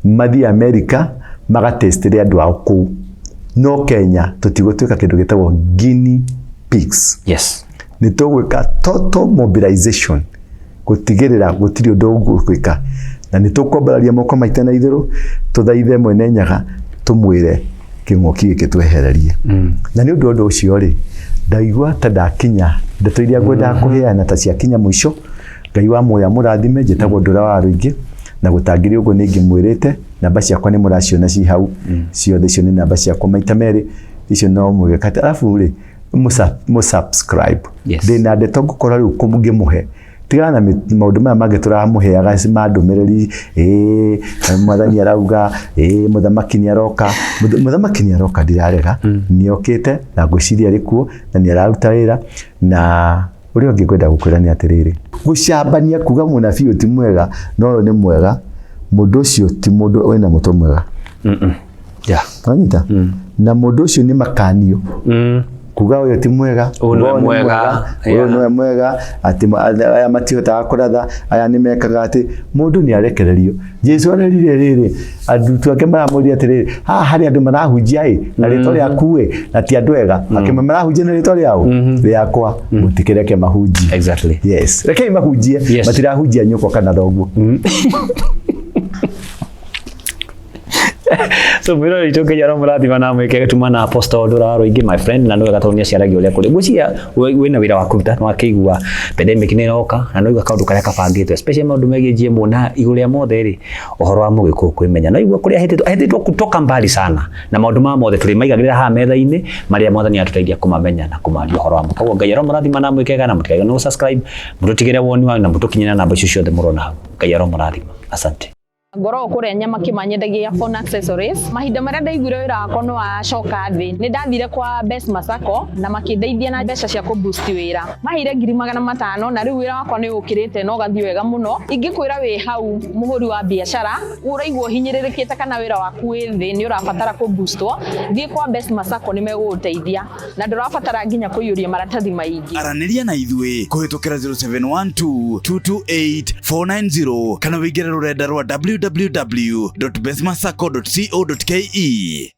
S4: mathie America magatestire andu ao kuu. No Kenya tutigutwika kindu gitagwo guinea pigs.
S3: Yes.
S4: Ni tugwika total mobilization gutigirira gutiri undu gwika na ni tukombararia moko maita na ithiru tuthaithe mwene nyaga tumwire king'oki giki twehererie. Na ni undu ucio ri ndaigua ta ndakinya ndeto iria ngwenda kuheana ta cia kinya mwisho. Ngai wa moya murathime njitagwo Ndura wa Ruingi na gutangiri ugo ningi mwirite namba ciakwa ni muraciona ci hau ciothe icio ni namba ciakwa maita meri icio no mwigekate alafu ri mu subscribe. Ndina ndeto ngukora riu kumugimuhe tigana na maundu maya mangĩ tũramuheaga ma ndũmĩrĩri mwathani arauga mũthamaki nĩ aroka ndirarega nĩokĩte na ngwĩciria arĩ kuo na nĩ araruta wĩra na ũrĩa ũngĩ ngwenda gũkwĩra nĩ atĩrĩrĩ gũcambania kuga mũnabii ũyũ ti mwega no ũyũ nĩ mwega mũndũ ũcio ti mũndũ wĩna mũtwe mwega wanyita na mũndũ ũcio nĩ makanio kuga uyo ti mwega uyo no mwega ati aya matihotaga kuratha aya ni mekaga ati mundu ni arekererio Jesu arerire riri andu twake maramuria atiriri ha hari andu marahunjia na rito ria kuwe na ti andu ega akime marahunjia na rito riao riakwa mutikireke mahunjie.
S3: Exactly.
S4: Yes, reke mahunjie matirahunjia nyoko kana thoguo.
S3: So mwiro itoke yaro murathima na mweke tuma na Apostle Ndura wa Ruingi my friend na ndoga gatonia ciaragi uria kuri gucia wina wira wa kuruta no akigua pandemic ni roka na no kaundu karia kabangitwe especially maundu megie GMO na igure mothe ri uhoro wa mugiku kwimenya no igua kuria hetitwo kutoka mbali sana na maundu ma mothe tuli maigagirira ha metha-ini maria mothe ni atuteithia kumamenya na kumaria uhoro wa mukago ngai yaro murathima na mweke na mutikaiga no subscribe mututigire woni wa na mutukinyana namba icio ciothe murona ngai yaro murathima asante.
S2: ngoro kuria nyama kimanyendagia phone accessories mahinda maria ndaiguire wira wakwa no acoka thi ni ndathire kwa Besma Sacco na makindeithia na mbeca cia ku boost wira mahire 500,000 na riu wira wakwa ni ukirite no gathi wega muno ingikwira wi hau muhuri wa biashara uraigwo hinyiririkite kana wira waku wi thi ni urabatara ku boostwo thie kwa Besma Sacco ni meguteithia na ndurabatara nginya kuyuria maratathi maingi
S1: araniria na ithui kuhitukira 0712-228-490 kana wigire rurenda rwa www.besmasacco.co.ke